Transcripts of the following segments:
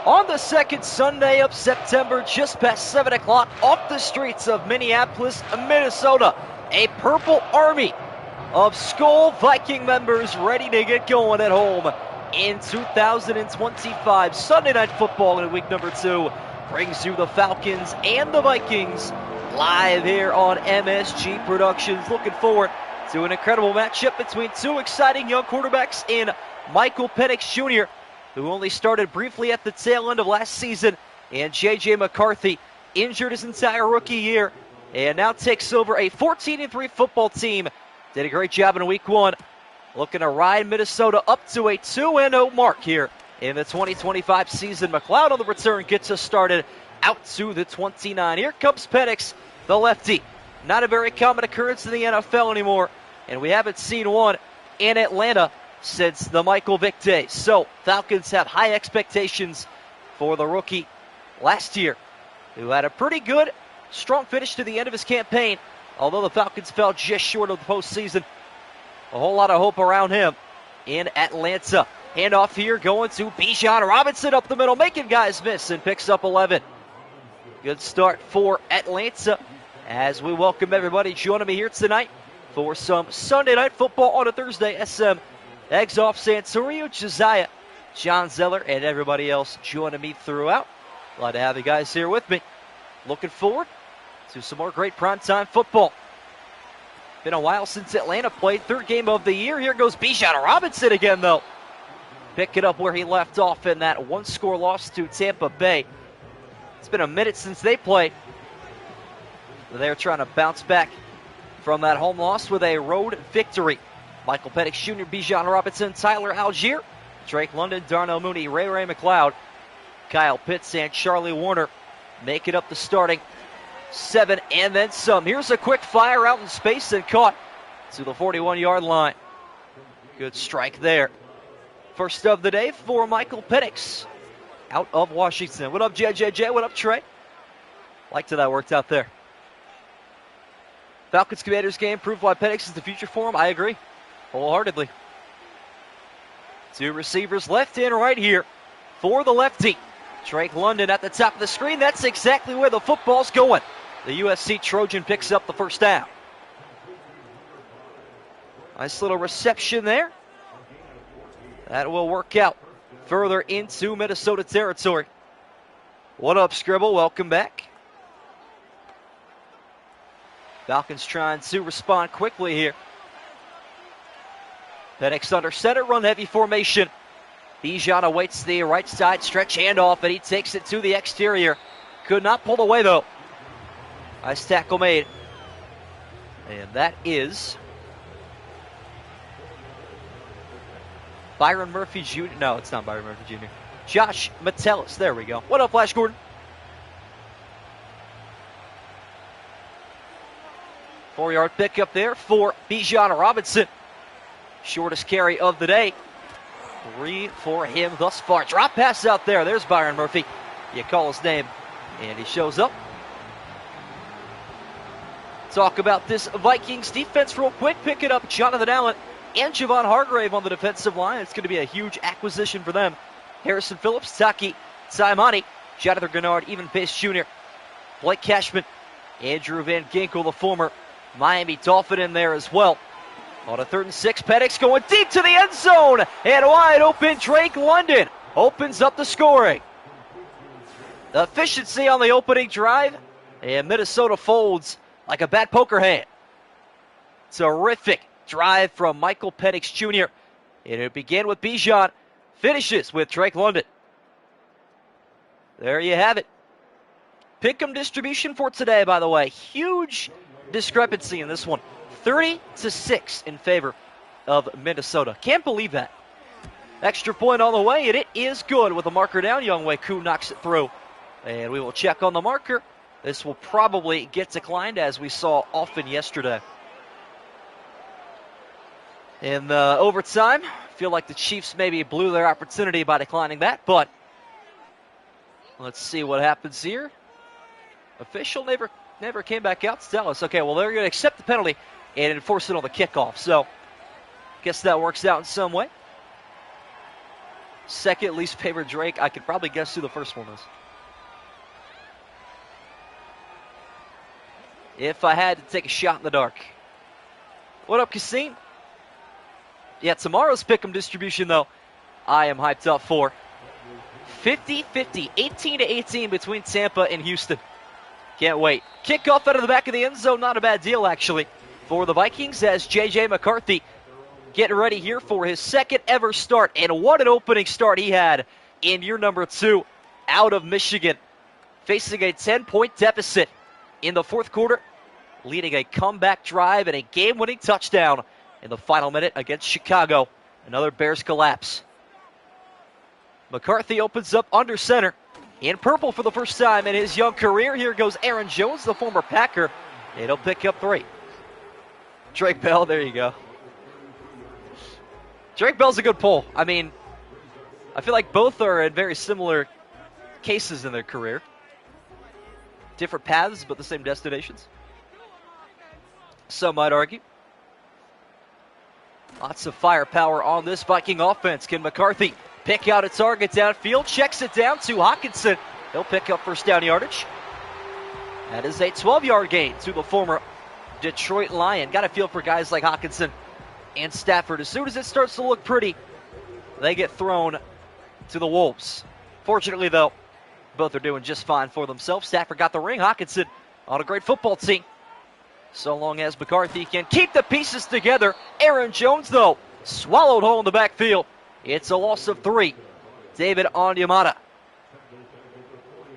On the second Sunday of September, just past 7 o'clock, off the streets of Minneapolis, Minnesota, a purple army of Skull Viking members ready to get going at home in 2025. Sunday Night Football in week number 2 brings you the Falcons and the Vikings live here on MSG Productions. Looking forward to an incredible matchup between two exciting young quarterbacks in Michael Penix Jr., who only started briefly at the tail end of last season, and J.J. McCarthy, injured his entire rookie year, and now takes over a 14-3 football team. Did a great job in week 1, looking to ride Minnesota up to a 2-0 mark here in the 2025 season. McLeod on the return gets us started out to the 29. Here comes Penix, the lefty. Not a very common occurrence in the NFL anymore, and we haven't seen one in Atlanta since the Michael Vick days. So Falcons have high expectations for the rookie last year, who had a pretty good, strong finish to the end of his campaign. Although the Falcons fell just short of the postseason, a whole lot of hope around him in Atlanta. Handoff here going to Bijan Robinson up the middle, making guys miss, and picks up 11. Good start for Atlanta as we welcome everybody joining me here tonight for some Sunday Night Football on a Thursday. SM Eggs off Santorio, Josiah, John Zeller, and everybody else joining me throughout. Glad to have you guys here with me. Looking forward to some more great primetime football. Been a while since Atlanta played. Third game of the year. Here goes Bijan Robinson again, though. Pick it up where he left off in that one-score loss to Tampa Bay. It's been a minute since they played. They're trying to bounce back from that home loss with a road victory. Michael Penix Jr., Bijan Robinson, Tyler Algier, Drake London, Darnell Mooney, Ray McLeod, Kyle Pitts, and Charlie Warner make it up the starting 7 and then some. Here's a quick fire out in space and caught to the 41-yard line. Good strike there. First of the day for Michael Penix out of Washington. What up, JJJ? What up, Trey? Liked how that worked out there. Falcons Commanders game proved why Penix is the future for him. I agree wholeheartedly. Two receivers left and right here for the lefty. Drake London at the top of the screen. That's exactly where the football's going. The USC Trojan picks up the first down. Nice little reception there. That will work out further into Minnesota territory. What up, Scribble? Welcome back. Falcons trying to respond quickly here. Penix under center, run heavy formation. Bijan awaits the right side stretch handoff, and he takes it to the exterior. Could not pull away, though. Nice tackle made. And that is Byron Murphy Jr. No, it's not Byron Murphy Jr. Josh Metellus. There we go. What up, Flash Gordon? Four-yard pickup there for Bijan Robinson. Shortest carry of the day. 3 for him thus far. Drop pass out there. There's Byron Murphy. You call his name, and he shows up. Talk about this Vikings defense real quick. Pick it up. Jonathan Allen and Javon Hargrave on the defensive line. It's going to be a huge acquisition for them. Harrison Phillips, Taki Taimani, Jonathan Gennard, Evan Pace Jr., Blake Cashman, Andrew Van Ginkel, the former Miami Dolphin, in there as well. On a 3rd and 6, Penix going deep to the end zone, and wide open Drake London opens up the scoring. The efficiency on the opening drive, and Minnesota folds like a bad poker hand. Terrific drive from Michael Penix Jr. And it began with Bijan, finishes with Drake London. There you have it. Pick'em distribution for today, by the way. Huge discrepancy in this one. 30-6 in favor of Minnesota. Can't believe that. Extra point on the way, and it is good with a marker down. Younghoe Koo knocks it through. And we will check on the marker. This will probably get declined, as we saw often yesterday. In overtime, I feel like the Chiefs maybe blew their opportunity by declining that, but let's see what happens here. Official never came back out to tell us. Okay, well, they're going to accept the penalty and enforce it on the kickoff. So, guess that works out in some way. second least favorite Drake. I could probably guess who the first one is. If I had to take a shot in the dark. What up, Kasim? Yeah, tomorrow's Pick'em distribution, though, I am hyped up for. 50-50, 18-18 between Tampa and Houston. Can't wait. Kickoff out of the back of the end zone, not a bad deal, actually, for the Vikings as J.J. McCarthy getting ready here for his second ever start. And what an opening start he had in year number 2 out of Michigan, facing a 10-point deficit in the fourth quarter, leading a comeback drive and a game-winning touchdown in the final minute against Chicago. Another Bears collapse. McCarthy opens up under center in purple for the first time in his young career. Here goes Aaron Jones, the former Packer. And he'll pick up 3. Drake Bell, there you go. Drake Bell's a good pull. I mean, I feel like both are in very similar cases in their career. Different paths, but the same destinations. Some might argue. Lots of firepower on this Viking offense. Can McCarthy pick out a target downfield? Checks it down to Hawkinson. He'll pick up first down yardage. That is a 12-yard gain to the former Detroit Lion. Got a feel for guys like Hawkinson and Stafford. As soon as it starts to look pretty, they get thrown to the Wolves. Fortunately, though, both are doing just fine for themselves. Stafford got the ring. Hawkinson on a great football team. So long as McCarthy can keep the pieces together. Aaron Jones, though, swallowed whole in the backfield. It's a loss of 3. David Onyemata.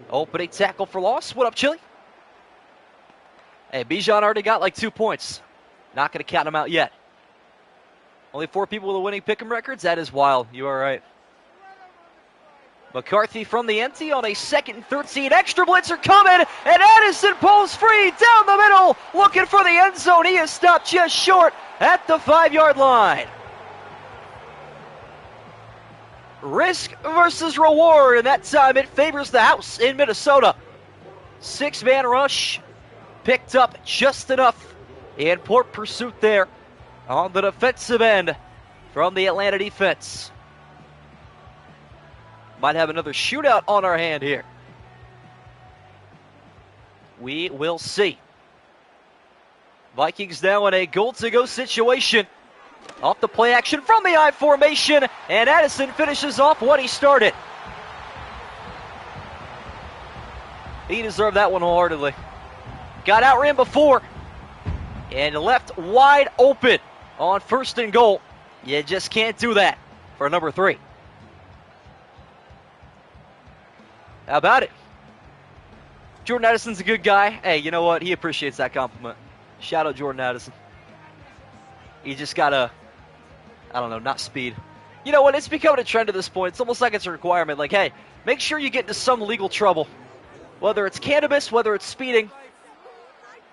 Opening tackle for loss. What up, Chili? Hey, Bijan already got like 2 points. Not going to count him out yet. Only 4 people with a winning pick'em records? That is wild. You are right. McCarthy from the empty on a 2nd and 13. Extra blitzer coming, and Addison pulls free down the middle, looking for the end zone. He is stopped just short at the 5-yard line. Risk versus reward, and that time it favors the house in Minnesota. 6-man rush, picked up just enough in port pursuit there on the defensive end from the Atlanta defense. Might have another shootout on our hand here. We will see. Vikings now in a goal-to-go situation. Off the play action from the I formation, and Addison finishes off what he started. He deserved that one wholeheartedly. Got outran before, and left wide open on 1st and goal. You just can't do that for number 3. How about it? Jordan Addison's a good guy. Hey, you know what? He appreciates that compliment. Shout out Jordan Addison. He just gotta, I don't know, not speed. You know what? It's becoming a trend at this point. It's almost like it's a requirement. Like, hey, make sure you get into some legal trouble. Whether it's cannabis, whether it's speeding.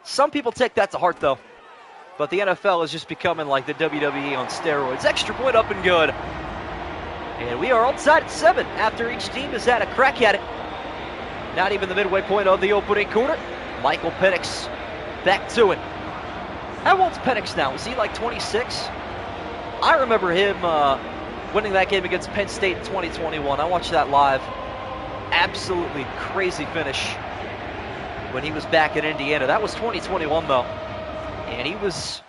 Some people take that to heart, though. But the NFL is just becoming like the WWE on steroids. Extra point up and good. And we are outside at 7 after each team has had a crack at it. Not even the midway point of the opening quarter. Michael Penix back to it. How old's Penix now? Is he like 26? I remember him winning that game against Penn State in 2021. I watched that live. Absolutely crazy finish when he was back in Indiana. That was 2021, though. And he was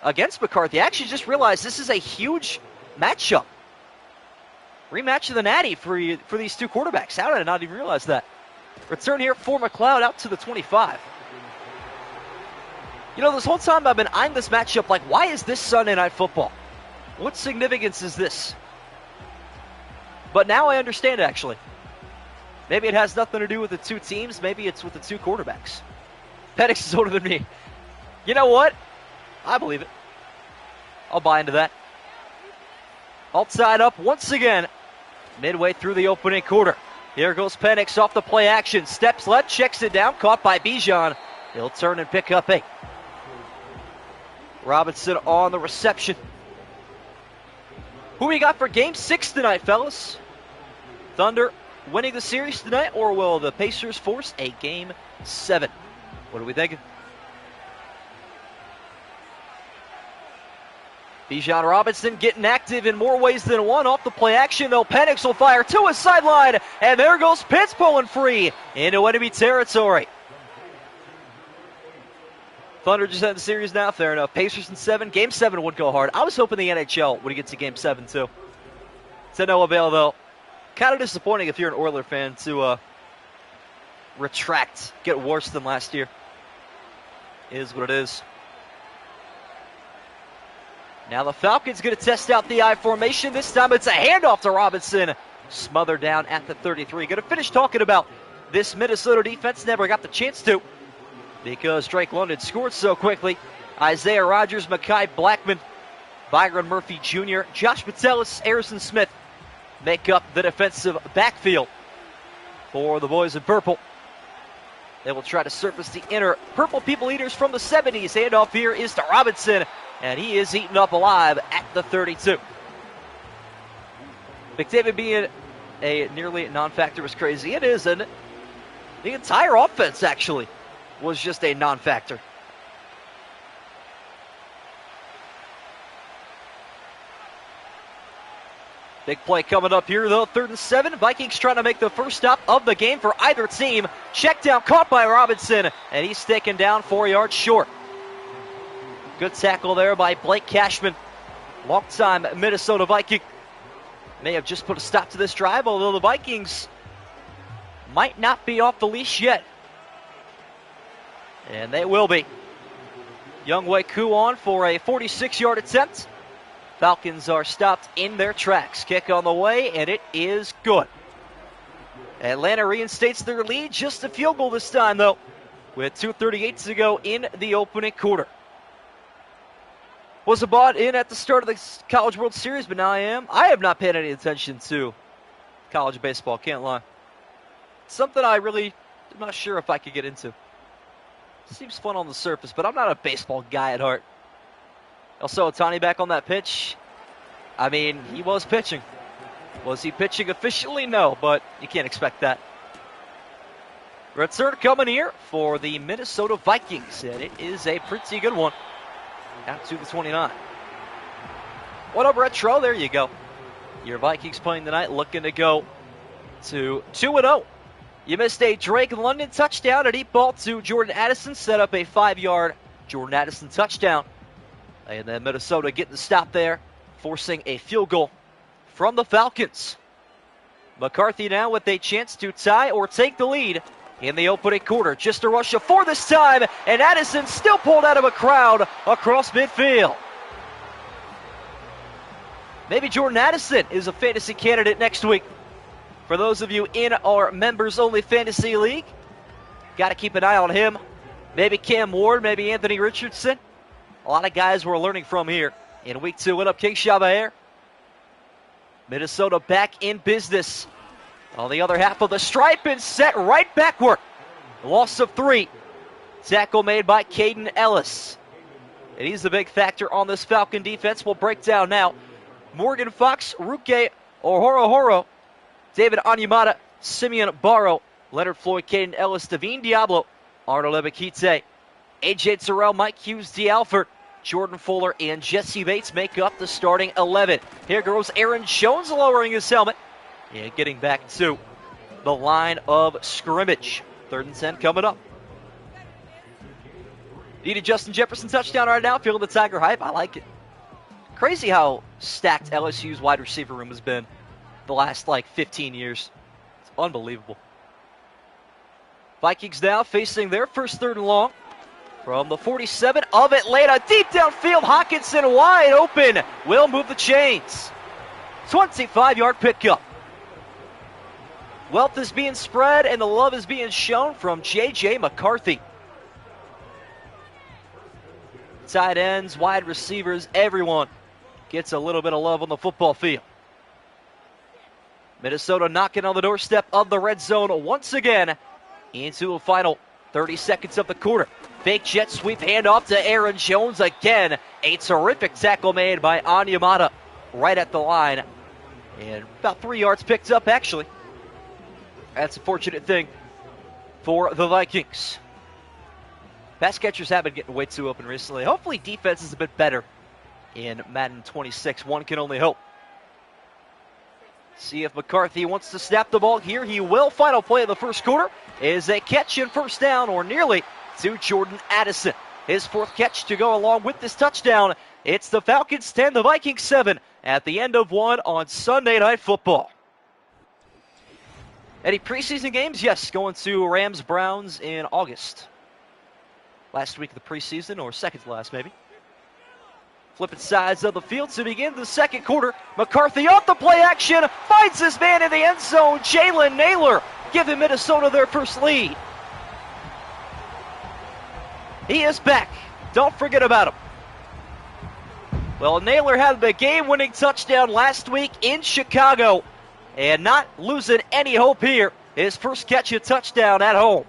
against McCarthy. I actually just realized this is a huge matchup. Rematch of the Natty for these 2 quarterbacks. How did I not even realize that? Return here for McLeod out to the 25. You know, this whole time I've been eyeing this matchup like, why is this Sunday Night Football? What significance is this? But now I understand, actually. Maybe it has nothing to do with the 2 teams. Maybe it's with the 2 quarterbacks. Penix is older than me. You know what? I believe it. I'll buy into that. All tied up once again. Midway through the opening quarter. Here goes Penix off the play action. Steps left, checks it down. Caught by Bijan. He'll turn and pick up 8. Robinson on the reception. Who we got for game 6 tonight, fellas? Thunder winning the series tonight, or will the Pacers force a game 7? What are we thinking? Bijan Robinson getting active in more ways than one. Off the play action, though. Penix will fire to his sideline. And there goes Pitts pulling free into enemy territory. Thunder just had the series now. Fair enough. Pacers in 7. Game 7 would go hard. I was hoping the NHL would get to Game 7, too. To no avail, though. Kind of disappointing if you're an Oiler fan to retract, get worse than last year. Is what it is. Now the Falcons going to test out the I formation. This time it's a handoff to Robinson. Smothered down at the 33. Going to finish talking about this Minnesota defense. Never got the chance to because Drake London scored so quickly. Isaiah Rodgers, Mekhi Blackman, Byron Murphy Jr., Josh Metellus, Harrison Smith make up the defensive backfield for the boys in purple. They will try to surface the inner purple people eaters from the 70s. Handoff here is to Robinson, and he is eaten up alive at the 32. McDavid being a nearly non-factor was crazy. It is, isn't it? The entire offense, actually, was just a non-factor. Big play coming up here, though. 3rd and 7. Vikings trying to make the first stop of the game for either team. Check down caught by Robinson, and he's taken down 4 yards short. Good tackle there by Blake Cashman. Long-time Minnesota Viking. May have just put a stop to this drive, although the Vikings might not be off the leash yet. And they will be. Younghoe Koo on for a 46-yard attempt. Falcons are stopped in their tracks. Kick on the way, and it is good. Atlanta reinstates their lead. Just a field goal this time, though, with 2:38 to go in the opening quarter. Wasn't bought in at the start of the College World Series, but now I am. I have not paid any attention to college baseball, can't lie. Something I really am not sure if I could get into. Seems fun on the surface, but I'm not a baseball guy at heart. Also, Ohtani back on that pitch. I mean, he was pitching. Was he pitching efficiently? No, but you can't expect that. Return coming here for the Minnesota Vikings, and it is a pretty good one. Out to the 29. What up, Retro? There you go. Your Vikings playing tonight, looking to go to 2-0. You missed a Drake London touchdown, a deep ball to Jordan Addison, set up a 5-yard Jordan Addison touchdown. And then Minnesota getting the stop there, forcing a field goal from the Falcons. McCarthy now with a chance to tie or take the lead in the opening quarter. Just a rush of 4 this time, and Addison still pulled out of a crowd across midfield. Maybe Jordan Addison is a fantasy candidate next week. For those of you in our members-only fantasy league, got to keep an eye on him. Maybe Cam Ward, maybe Anthony Richardson. A lot of guys we're learning from here in week 2. What up, King Chavaer? Minnesota back in business. On the other half of the stripe and set right backward. Loss of 3. Tackle made by Caden Ellis. And he's the big factor on this Falcon defense. We'll break down now. Morgan Fox, Ruke Ohoro, David Onyemata, Simeon Barrow, Leonard Floyd, Caden Ellis, Devine Diablo, Arnold Ebikite, AJ Terrell, Mike Hughes, D. Alford, Jordan Fuller, and Jesse Bates make up the starting 11. Here goes Aaron Jones lowering his helmet and getting back to the line of scrimmage. 3rd and 10 coming up. Needed Justin Jefferson touchdown right now. Feeling the Tiger hype. I like it. Crazy how stacked LSU's wide receiver room has been the last 15 years. It's unbelievable. Vikings now facing their first 3rd and long. From the 47 of Atlanta, deep downfield, Hawkinson wide open. Will move the chains. 25-yard pickup. Wealth is being spread and the love is being shown from J.J. McCarthy. Tight ends, wide receivers, everyone gets a little bit of love on the football field. Minnesota knocking on the doorstep of the red zone once again into a final 30 seconds of the quarter. Fake jet sweep handoff to Aaron Jones again. A terrific tackle made by Onyemata right at the line. And about 3 yards picked up, actually. That's a fortunate thing for the Vikings. Pass catchers have been getting way too open recently. Hopefully defense is a bit better in Madden 26. One can only hope. See if McCarthy wants to snap the ball here. He will. Final play of the first quarter is a catch and first down, or nearly, to Jordan Addison. His fourth catch to go along with this touchdown. It's the Falcons 10, the Vikings 7 at the end of one on Sunday Night Football. Any preseason games? Yes, going to Rams-Browns in August. Last week of the preseason, or second to last maybe. Flipping sides of the field to begin the second quarter. McCarthy off the play action, finds his man in the end zone. Jalen Naylor giving Minnesota their first lead. He is back. Don't forget about him. Well, Naylor had the game-winning touchdown last week in Chicago, and not losing any hope here. His first catch a touchdown at home.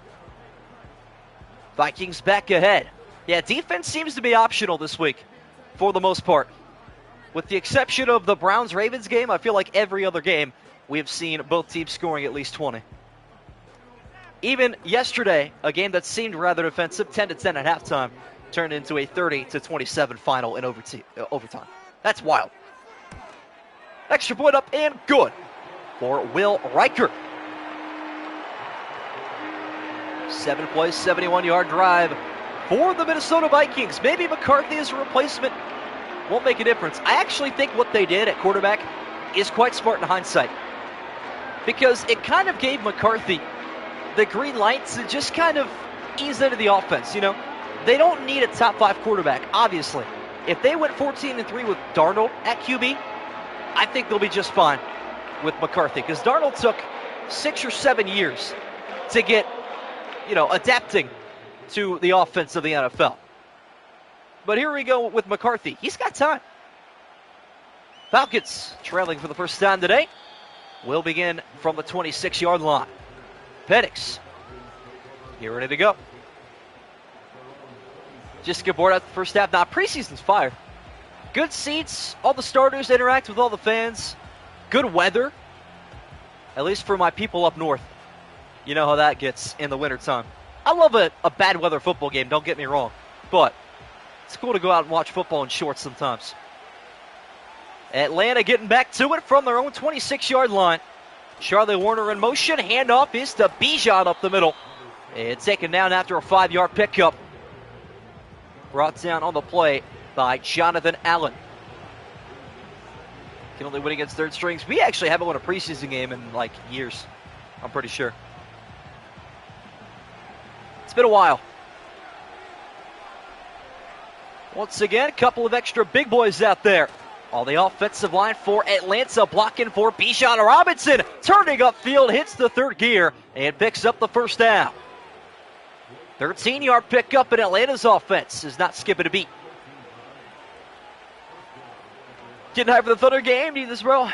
Vikings back ahead. Yeah, defense seems to be optional this week, for the most part. With the exception of the Browns-Ravens game, I feel like every other game we've seen both teams scoring at least 20. Even yesterday, a game that seemed rather defensive, 10-10 at halftime, turned into a 30-27 final in overtime. That's wild. Extra point up and good for Will Riker. 7 plays, 71-yard drive for the Minnesota Vikings. Maybe McCarthy as a replacement won't make a difference. I actually think what they did at quarterback is quite smart in hindsight, because it kind of gave McCarthy the green light to just kind of ease into the offense. You know, they don't need a top 5 quarterback, obviously. If they went 14-3 with Darnold at QB, I think they'll be just fine with McCarthy, because Darnold took 6 or 7 years to get, adapting to the offense of the NFL. But here we go with McCarthy. He's got time. Falcons trailing for the first time today. Will begin from the 26-yard line. Penix, here ready to go. Just get bored out the first half. Now, preseason's fire. Good seats. All the starters interact with all the fans. Good weather. At least for my people up north. You know how that gets in the wintertime. I love a bad weather football game, don't get me wrong. But it's cool to go out and watch football in shorts sometimes. Atlanta getting back to it from their own 26-yard line. Charlie Warner in motion. Handoff is to Bijan up the middle. And taken down after a 5-yard pickup. Brought down on the play by Jonathan Allen. Can only win against third strings. We actually haven't won a preseason game in years, I'm pretty sure. It's been a while. Once again, a couple of extra big boys out there. All the offensive line for Atlanta, blocking for Bijan Robinson. Turning upfield, hits the third gear, and picks up the first down. 13-yard pickup in Atlanta's offense is not skipping a beat. Getting high for the Thunder game, need this, bro.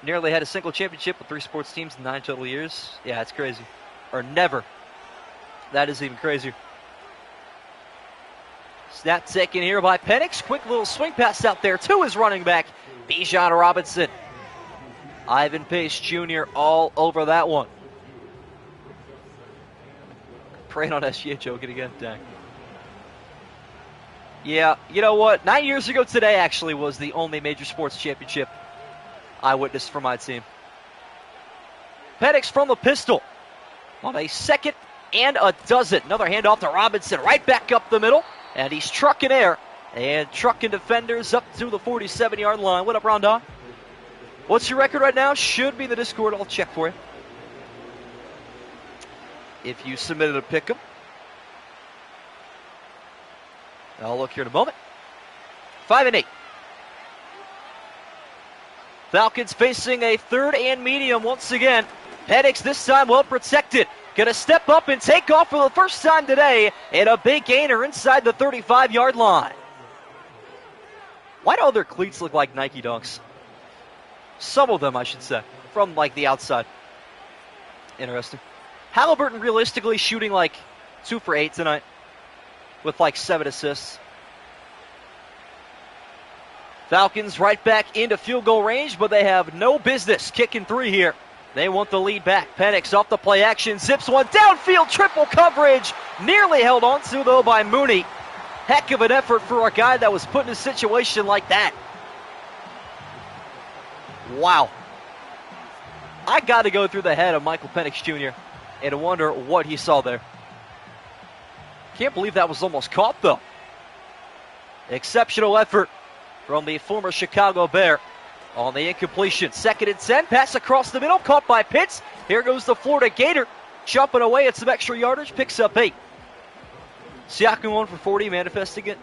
Nearly had a single championship with 3 sports teams in 9 total years. Yeah, it's crazy. Or never. That is even crazier. Snap taken here by Penix. Quick little swing pass out there to his running back, Bijan Robinson. Ivan Pace Jr. all over that one. Praying on SGA joking again. Dang. Yeah, you know what? 9 years ago today actually was the only major sports championship I witnessed for my team. Penix from the pistol on a 2nd and a dozen. Another handoff to Robinson, right back up the middle. And he's trucking air and trucking defenders up to the 47-yard line. What up, Rondon? What's your record right now? Should be the Discord. I'll check for you. If you submitted a pick 'em. I'll look here in a moment. 5-8. Falcons facing a 3rd and medium once again. Penix this time well protected. Gonna step up and take off for the first time today. And a big gainer inside the 35-yard line. Why do all their cleats look like Nike Dunks? Some of them, I should say. From the outside. Interesting. Halliburton realistically shooting 2 for 8 tonight. With 7 assists. Falcons right back into field goal range, but they have no business kicking 3 here. They want the lead back. Penix off the play action, zips one downfield, triple coverage. Nearly held on to, though, by Mooney. heck of an effort for a guy that was put in a situation like that. Wow. I got to go through the head of Michael Penix Jr. and wonder what he saw there. Can't believe that was almost caught, though. Exceptional effort from the former Chicago Bear on the incompletion. 2nd and 10, pass across the middle, caught by Pitts. Here goes the Florida Gator, jumping away at some extra yardage, picks up 8. Siakam 1 for 40, manifesting it.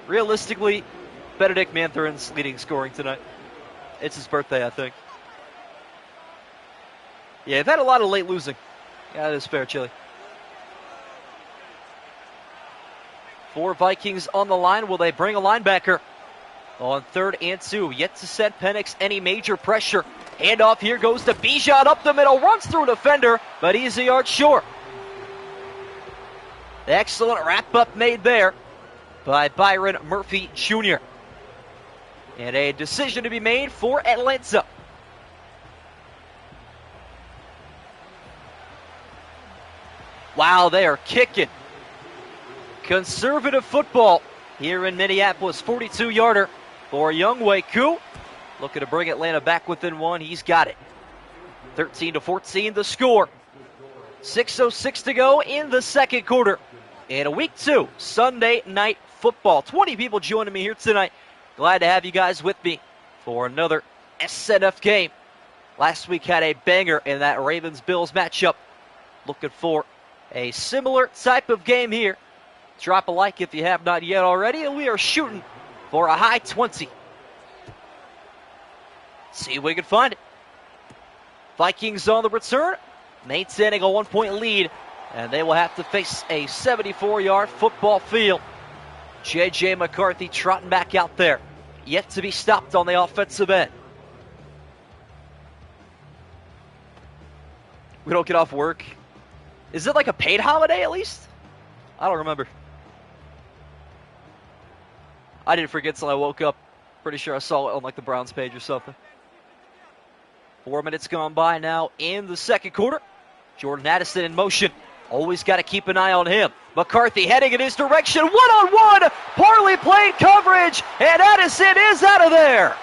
Realistically, Benedict Mathurin's leading scoring tonight. It's his birthday, I think. Yeah, they've had a lot of late losing. Yeah, that is fair, Chili. 4 Vikings on the line. Will they bring a linebacker on 3rd and 2? Yet to send Penix any major pressure. Handoff here goes to Bijan up the middle. Runs through a defender, but he's a yard short. Excellent wrap-up made there by Byron Murphy Jr. And a decision to be made for Atlanta. Wow, they are kicking. Conservative football here in Minneapolis. 42-yarder for Younghoe Koo. Looking to bring Atlanta back within 1. He's got it. 13-14 the score. 6:06 to go in the second quarter. In week 2, Sunday Night Football. 20 people joining me here tonight. Glad to have you guys with me for another SNF game. Last week had a banger in that Ravens-Bills matchup. Looking for a similar type of game here. Drop a like if you have not yet already, and we are shooting for a high 20. See if we can find it. Vikings on the return, maintaining a 1-point lead, and they will have to face a 74-yard football field. J.J. McCarthy trotting back out there, yet to be stopped on the offensive end. We don't get off work. Is it like a paid holiday at least? I don't remember. I didn't forget till I woke up. Pretty sure I saw it on like the Browns page or something. 4 minutes gone by now in the second quarter. Jordan Addison in motion. Always got to keep an eye on him. McCarthy heading in his direction. One-on-one. Poorly played coverage. And Addison is out of there.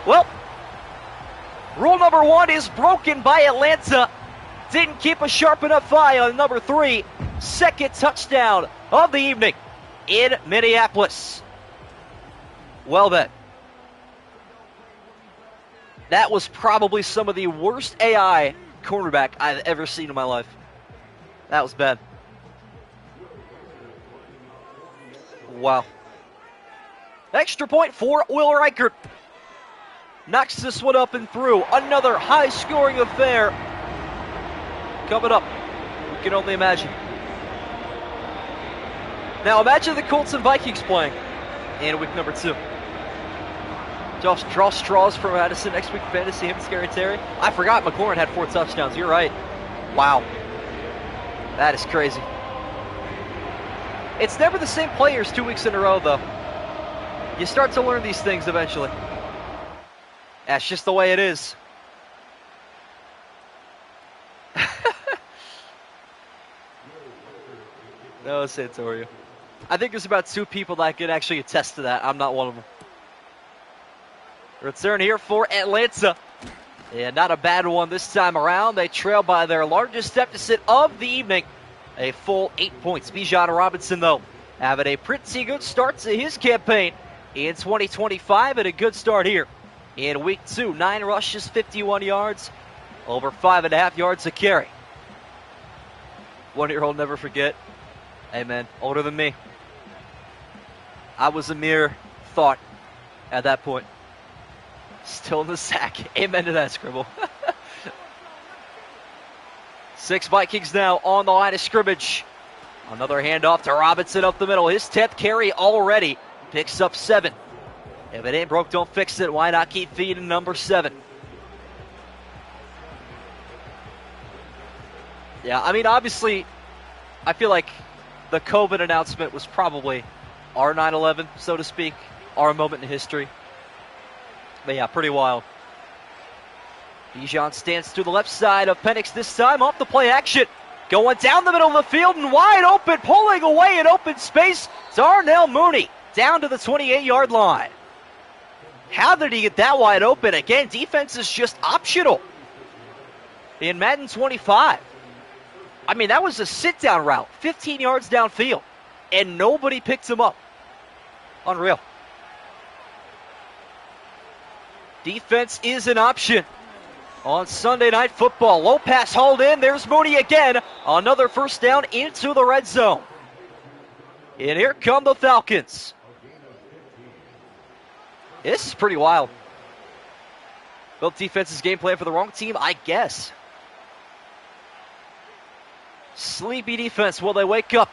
Well, rule number 1 is broken by Atlanta. Didn't keep a sharp enough eye on number 3. Second touchdown of the evening in Minneapolis. Well then, that was probably some of the worst AI cornerback I've ever seen in my life. That was bad. Wow. Extra point for Will Reichert. Knocks this one up and through. Another high-scoring affair coming up. We can only imagine. Now imagine the Colts and Vikings playing in week number 2. Draw straws from Addison next week. Fantasy, him and Scary Terry. I forgot McLaurin had 4 touchdowns. You're right. Wow. That is crazy. It's never the same players 2 weeks in a row, though. You start to learn these things eventually. That's just the way it is. No, Santorio. I think there's about 2 people that can actually attest to that. I'm not one of them. Return here for Atlanta. And not a bad one this time around. They trail by their largest deficit of the evening. A full 8 points. Bijan Robinson, though, having a pretty good start to his campaign in 2025 and a good start here in week 2. 9 rushes, 51 yards, over 5.5 yards a carry. 1-year-old never forget. Hey, man, older than me. I was a mere thought at that point. Still in the sack. Amen to that, Scribble. 6 Vikings now on the line of scrimmage. Another handoff to Robinson up the middle. His 10th carry already. Picks up 7. If it ain't broke, don't fix it. Why not keep feeding number 7? Yeah, I mean, obviously, I feel like the COVID announcement was probably our 9/11, so to speak, our moment in history. But yeah, pretty wild. Bijan stands to the left side of Penix this time off the play action. Going down the middle of the field and wide open, pulling away in open space. Darnell Mooney down to the 28-yard line. How did he get that wide open? Again, defense is just optional in Madden 25. I mean, that was a sit-down route, 15 yards downfield, and nobody picked him up. Unreal. Defense is an option on Sunday Night Football. Low pass hauled in. There's Mooney again. Another first down into the red zone. And here come the Falcons. This is pretty wild. Both defenses game plan for the wrong team, I guess. Sleepy defense. Will they wake up?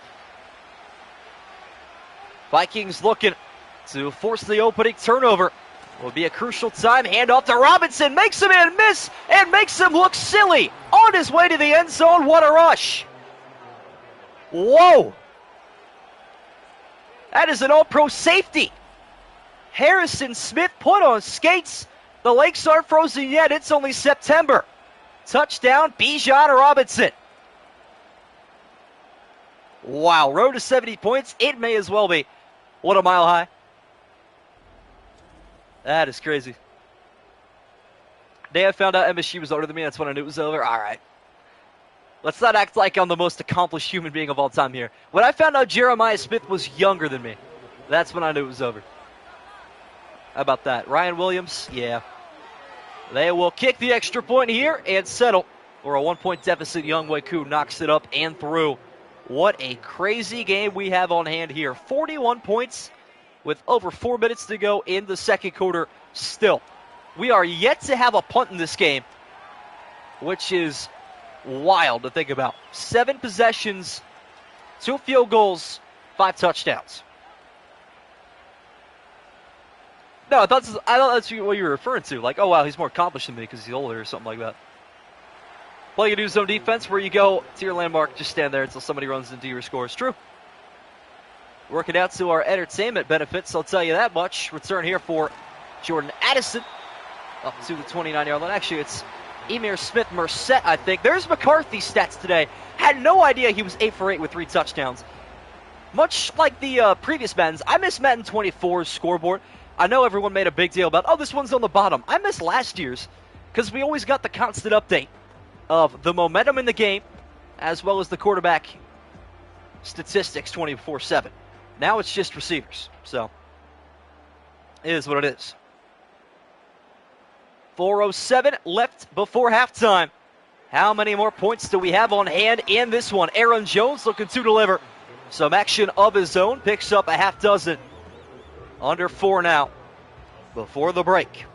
Vikings looking to force the opening turnover. Will be a crucial time. Hand off to Robinson. Makes him in, miss, and makes him look silly. On his way to the end zone. What a rush. Whoa. That is an all-pro safety. Harrison Smith put on skates. The lakes aren't frozen yet. It's only September. Touchdown, Bijan Robinson. Wow, road to 70 points. It may as well be. What a mile high. That is crazy. Day I found out MSU was older than me, that's when I knew it was over. All right. Let's not act like I'm the most accomplished human being of all time here. When I found out Jeremiah Smith was younger than me, that's when I knew it was over. How about that? Ryan Williams, yeah. They will kick the extra point here and settle for a 1-point deficit. Younghoe Koo knocks it up and through. What a crazy game we have on hand here. 41 points with over 4 minutes to go in the second quarter still. We are yet to have a punt in this game, which is wild to think about. 7 possessions, 2 field goals, 5 touchdowns. No, I thought that's what you were referring to. Like, oh, wow, he's more accomplished than me because he's older or something like that. Playing a new zone defense where you go to your landmark, just stand there until somebody runs into your score. It's true. Working out to our entertainment benefits, I'll tell you that much. Return here for Jordan Addison up to the 29-yard line. Actually, it's Emir Smith-Merced, I think. There's McCarthy's stats today. Had no idea he was 8 for 8 with 3 touchdowns. Much like the previous Maddens, I miss Madden 24's scoreboard. I know everyone made a big deal about, oh, this one's on the bottom. I miss last year's because we always got the constant update of the momentum in the game as well as the quarterback statistics 24/7. Now it's just receivers. So, it is what it is. 4:07 left before halftime. How many more points do we have on hand in this one? Aaron Jones looking to deliver some action of his own. Picks up a half dozen. Under 4 now before the break.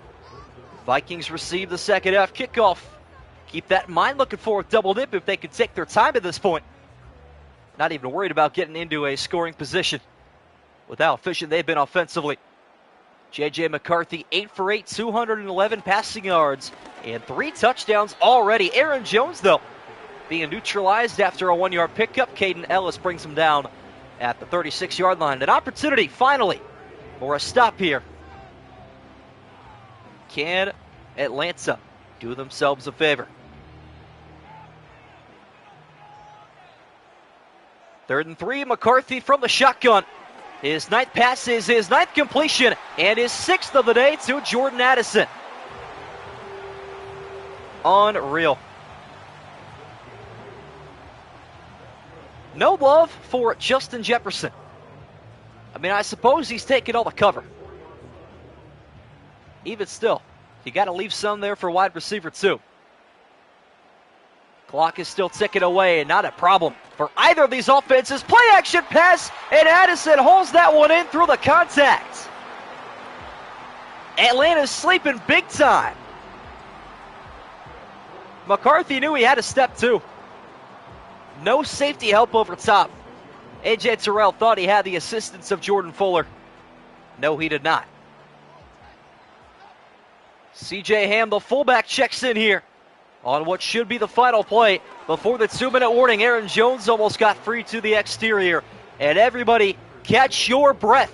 Vikings receive the second half kickoff. Keep that in mind. Looking for a double dip if they could take their time at this point. Not even worried about getting into a scoring position with how efficient they've been offensively. J.J. McCarthy, 8 for 8, 211 passing yards, and 3 touchdowns already. Aaron Jones, though, being neutralized after a 1-yard pickup. Caden Ellis brings him down at the 36-yard line. An opportunity, finally, for a stop here. Can Atlanta do themselves a favor? 3rd and 3, McCarthy from the shotgun. His 9th pass is his 9th completion and his 6th of the day to Jordan Addison. Unreal. No love for Justin Jefferson. I mean, I suppose he's taking all the cover. Even still, you got to leave some there for wide receiver too. Clock is still ticking away, and not a problem for either of these offenses. Play action pass, and Addison holds that one in through the contact. Atlanta's sleeping big time. McCarthy knew he had a step too. No safety help over top. A.J. Terrell thought he had the assistance of Jordan Fuller. No, he did not. C.J. Ham, the fullback, checks in here on what should be the final play before the 2-minute warning. Aaron Jones almost got free to the exterior. And everybody, catch your breath.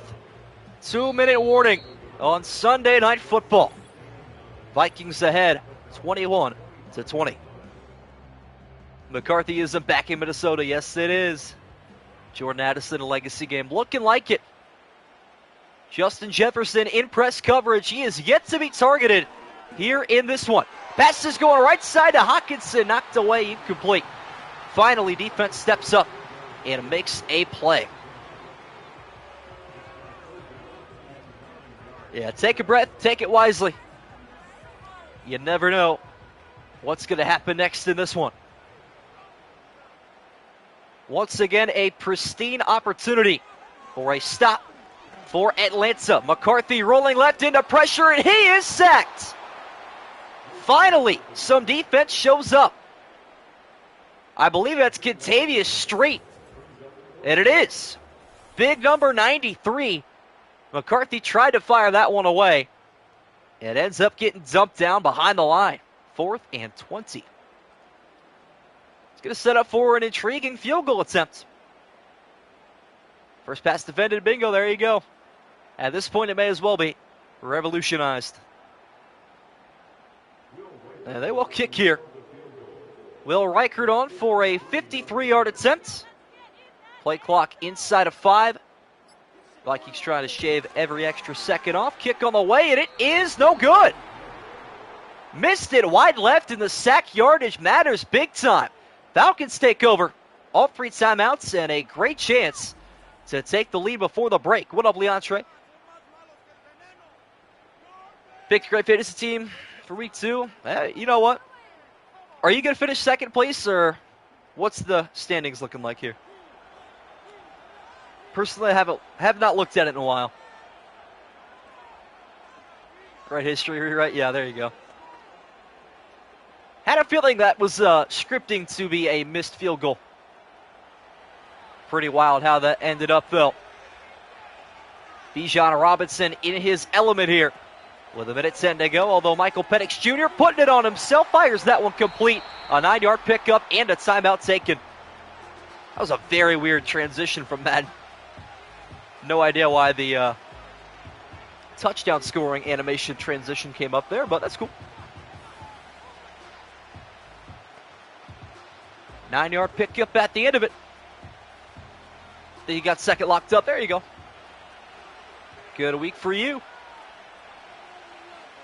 2-minute warning on Sunday Night Football. Vikings ahead, 21-20. McCarthyism back in Minnesota. Yes, it is. Jordan Addison, a legacy game. Looking like it. Justin Jefferson in press coverage. He is yet to be targeted here in this one. Pass is going right side to Hawkinson. Knocked away, incomplete. Finally, defense steps up and makes a play. Yeah, take a breath. Take it wisely. You never know what's going to happen next in this one. Once again, a pristine opportunity for a stop for Atlanta. McCarthy rolling left into pressure, and he is sacked. Finally, some defense shows up. I believe that's Contavious Street. And it is. Big number 93. McCarthy tried to fire that one away. It ends up getting dumped down behind the line. 4th and 20. It's going to set up for an intriguing field goal attempt. First pass defended, bingo, there you go. At this point, it may as well be revolutionized. And they will kick here. Will Reichert on for a 53-yard attempt. Play clock inside of 5. Vikings trying to shave every extra second off. Kick on the way, and it is no good. Missed it wide left, and the sack yardage matters big time. Falcons take over. All 3 timeouts and a great chance to take the lead before the break. What up, Leontre? Picked a great fantasy team for week 2. You know what? Are you going to finish second place, or what's the standings looking like here? Personally, I have not looked at it in a while. Right history rewrite? Yeah, there you go. Had a feeling that was scripting to be a missed field goal. Pretty wild how that ended up, though. Bijan Robinson in his element here. With 1:10 to go, although Michael Penix Jr. putting it on himself, fires that one complete. A 9-yard pickup and a timeout taken. That was a very weird transition from Madden. No idea why the touchdown scoring animation transition came up there, but that's cool. 9-yard pickup at the end of it. Then you got second locked up. There you go. Good week for you.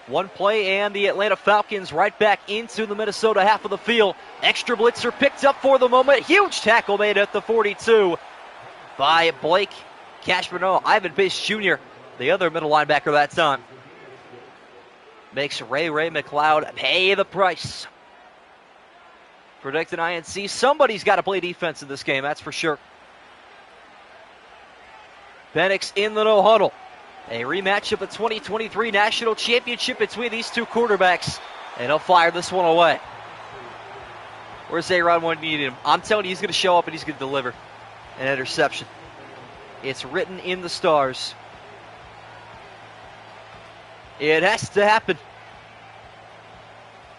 One play and the Atlanta Falcons right back into the Minnesota half of the field. Extra blitzer picked up for the moment. Huge tackle made at the 42 by Blake Cashman. No, Ivan Pace Jr., the other middle linebacker that time. Makes Ray McLeod pay the price. Predicted INC. Somebody's got to play defense in this game, that's for sure. Penix in the no huddle. A rematch of the 2023 National Championship between these two quarterbacks. And he'll fire this one away. Where's A-Rod when you need him? I'm telling you, he's going to show up and he's going to deliver an interception. It's written in the stars. It has to happen.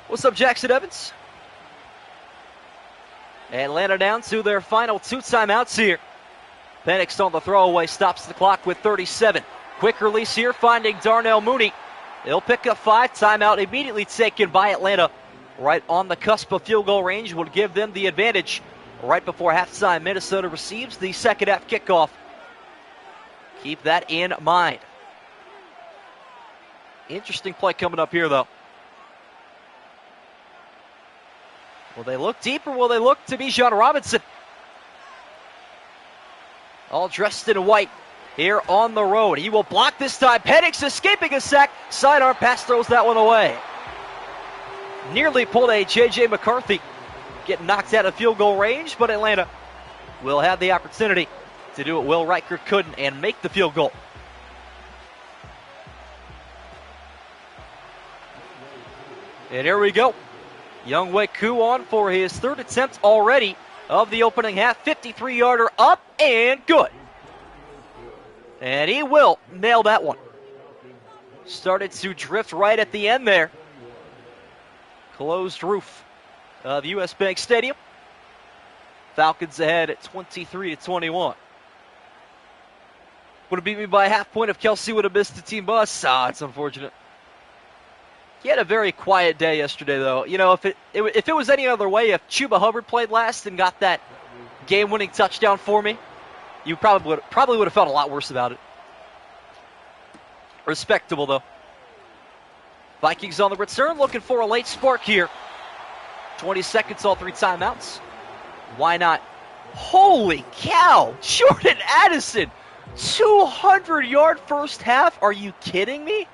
What's up, Jackson Evans? Atlanta down to their final 2 timeouts here. Penix on the throwaway, stops the clock with 37. Quick release here, finding Darnell Mooney. He'll pick up 5. Timeout immediately taken by Atlanta. Right on the cusp of field goal range would give them the advantage. Right before halftime, Minnesota receives the second half kickoff. Keep that in mind. Interesting play coming up here, though. Will they look deep, or will they look to Bijan Robinson? All dressed in white here on the road. He will block this time. Penix escaping a sack. Sidearm pass throws that one away. Nearly pulled a J.J. McCarthy. Getting knocked out of field goal range, but Atlanta will have the opportunity to do what Will Reichert couldn't and make the field goal. And here we go. Younghoe Koo on for his 3rd attempt already of the opening half. 53-yarder up and good. And he will nail that one. Started to drift right at the end there. Closed roof of US Bank Stadium. Falcons ahead at 23-21. Would have beat me by a half point if Kelsey would have missed the team bus. It's unfortunate. He had a very quiet day yesterday, though. You know, if it was any other way, if Chuba Hubbard played last and got that game-winning touchdown for me, you probably would have felt a lot worse about it. Respectable, though. Vikings on the return, looking for a late spark here. 20 seconds, all 3 timeouts. Why not? Holy cow! Jordan Addison, 200-yard first half. Are you kidding me?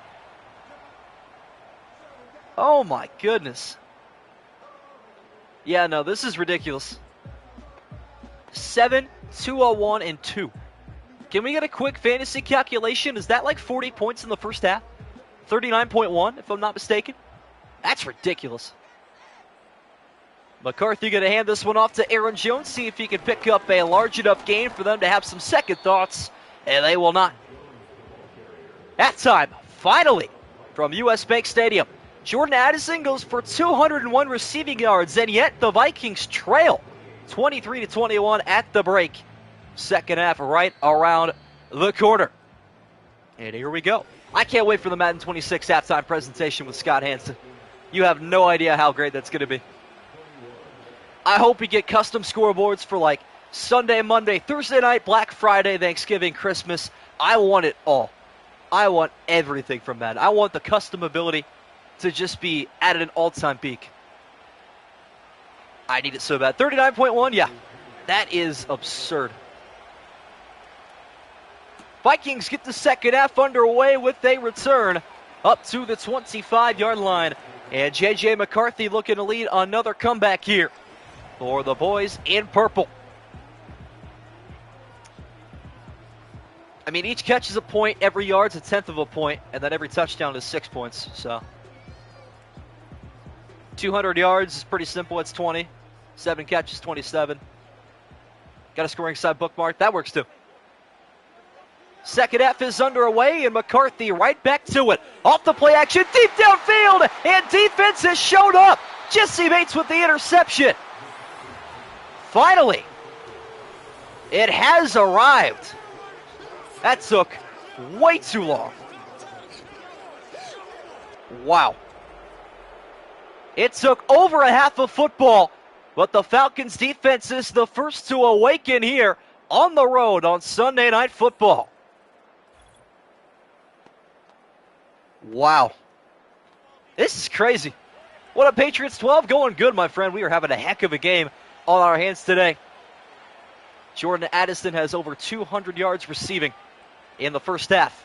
Oh my goodness. Yeah, no, this is ridiculous. 7, 201, and 2. Can we get a quick fantasy calculation? Is that like 40 points in the first half? 39.1, if I'm not mistaken. That's ridiculous. McCarthy going to hand this one off to Aaron Jones, see if he can pick up a large enough gain for them to have some second thoughts, and they will not. Halftime, finally, from US Bank Stadium. Jordan Addison goes for 201 receiving yards, and yet the Vikings trail 23-21 at the break. Second half right around the corner. And here we go. I can't wait for the Madden 26 halftime presentation with Scott Hansen. You have no idea how great that's going to be. I hope we get custom scoreboards for like Sunday, Monday, Thursday night, Black Friday, Thanksgiving, Christmas. I want it all. I want everything from Madden. I want the custom ability to just be at an all-time peak. I need it so bad. 39.1, yeah. That is absurd. Vikings get the second half underway with a return up to the 25-yard line. And J.J. McCarthy looking to lead another comeback here for the boys in purple. I mean, each catch is a point, every yard's a tenth of a point, and then every touchdown is 6 points. So 200 yards is pretty simple. It's 20. 7 catches, 27. Got a scoring side bookmark. That works too. Second half is underway, and McCarthy right back to it. Off the play action, deep downfield, and defense has showed up. Jesse Bates with the interception. Finally, it has arrived. That took way too long. Wow. It took over a half of football, but the Falcons defense is the first to awaken here on the road on Sunday Night Football. Wow. This is crazy. What a Patriots 12 going good, my friend. We are having a heck of a game on our hands today. Jordan Addison has over 200 yards receiving in the first half.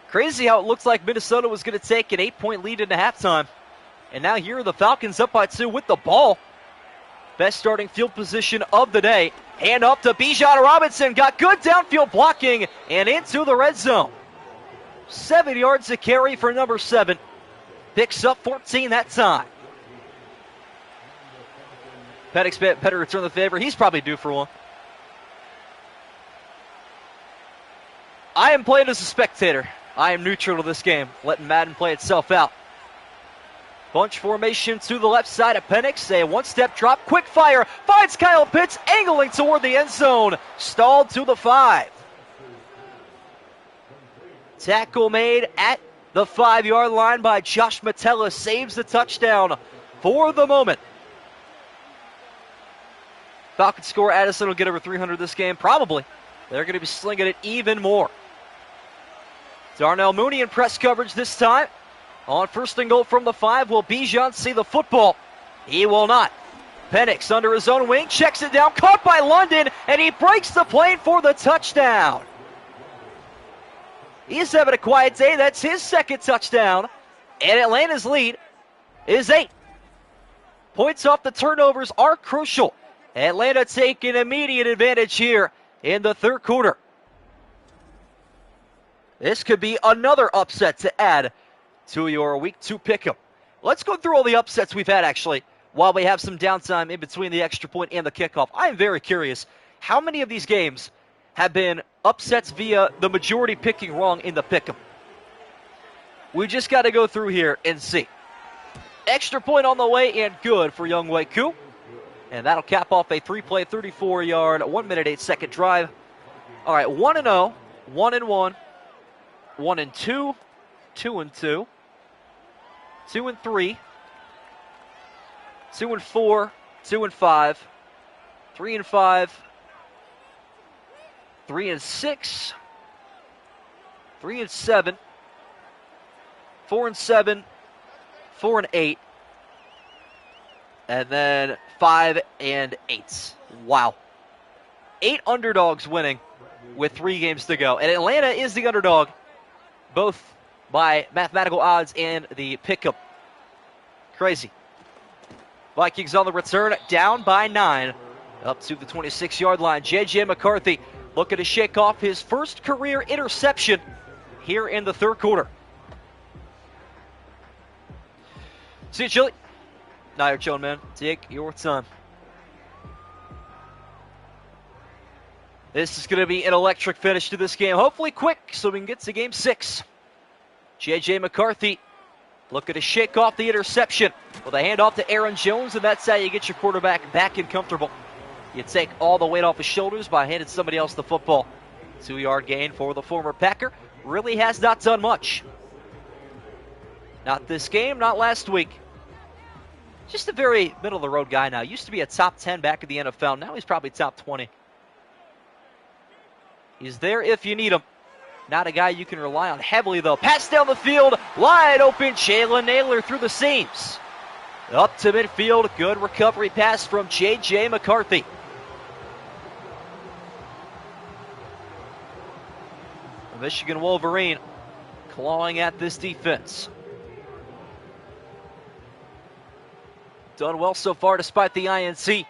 Crazy how it looks like Minnesota was going to take an 8-point lead into halftime. And now here are the Falcons up by 2 with the ball. Best starting field position of the day. Hand up to Bijan Robinson. Got good downfield blocking and into the red zone. 7 yards to carry for number 7. Picks up 14 that time. Penix better return the favor. He's probably due for one. I am playing as a spectator. I am neutral to this game, letting Madden play itself out. Bunch formation to the left side of Penix. A one-step drop, quick fire, finds Kyle Pitts, angling toward the end zone. Stalled to the 5. Tackle made at the 5-yard line by Josh Metella. Saves the touchdown for the moment. Falcons score. Addison will get over 300 this game. Probably. They're going to be slinging it even more. Darnell Mooney in press coverage this time. On first and goal from the 5, will Bijan see the football? He will not. Penix under his own wing, checks it down, caught by London, and he breaks the plane for the touchdown. He's having a quiet day. That's his second touchdown. And Atlanta's lead is 8. Points off the turnovers are crucial. Atlanta taking immediate advantage here in the third quarter. This could be another upset to add to your Week 2 pick'em. Let's go through all the upsets we've had, actually, while we have some downtime in between the extra point and the kickoff. I am very curious how many of these games have been upsets via the majority picking wrong in the pick'em. We just got to go through here and see. Extra point on the way and good for Young Wei Koo. And that'll cap off a 3-play, 34-yard, 1-minute, 8-second drive. All right, 1-0, 1-1, 1-2, 2-2, 2-3, 2-4, 2-5, 3-5, 3-6, 3-7, 4-7, 4-8, and then 5-8. Wow. 8 underdogs winning with 3 games to go. And Atlanta is the underdog, both by mathematical odds and the pick'em. Crazy. Vikings on the return, down by 9, up to the 26-yard line. J.J. McCarthy looking to shake off his first career interception here in the third quarter. See you, Chili. Now you're chilling, man. Take your time. This is going to be an electric finish to this game. Hopefully quick so we can get to game 6. J.J. McCarthy looking to shake off the interception with a handoff to Aaron Jones, and that's how you get your quarterback back and comfortable. You take all the weight off his shoulders by handing somebody else the football. 2-yard gain for the former Packer. Really has not done much. Not this game, not last week. Just a very middle-of-the-road guy now. Used to be a top 10 back in the NFL. Now he's probably top 20. He's there if you need him. Not a guy you can rely on heavily, though. Pass down the field. Wide open. Jalen Naylor through the seams. Up to midfield. Good recovery pass from J.J. McCarthy. The Michigan Wolverine clawing at this defense. Done well so far despite the INC.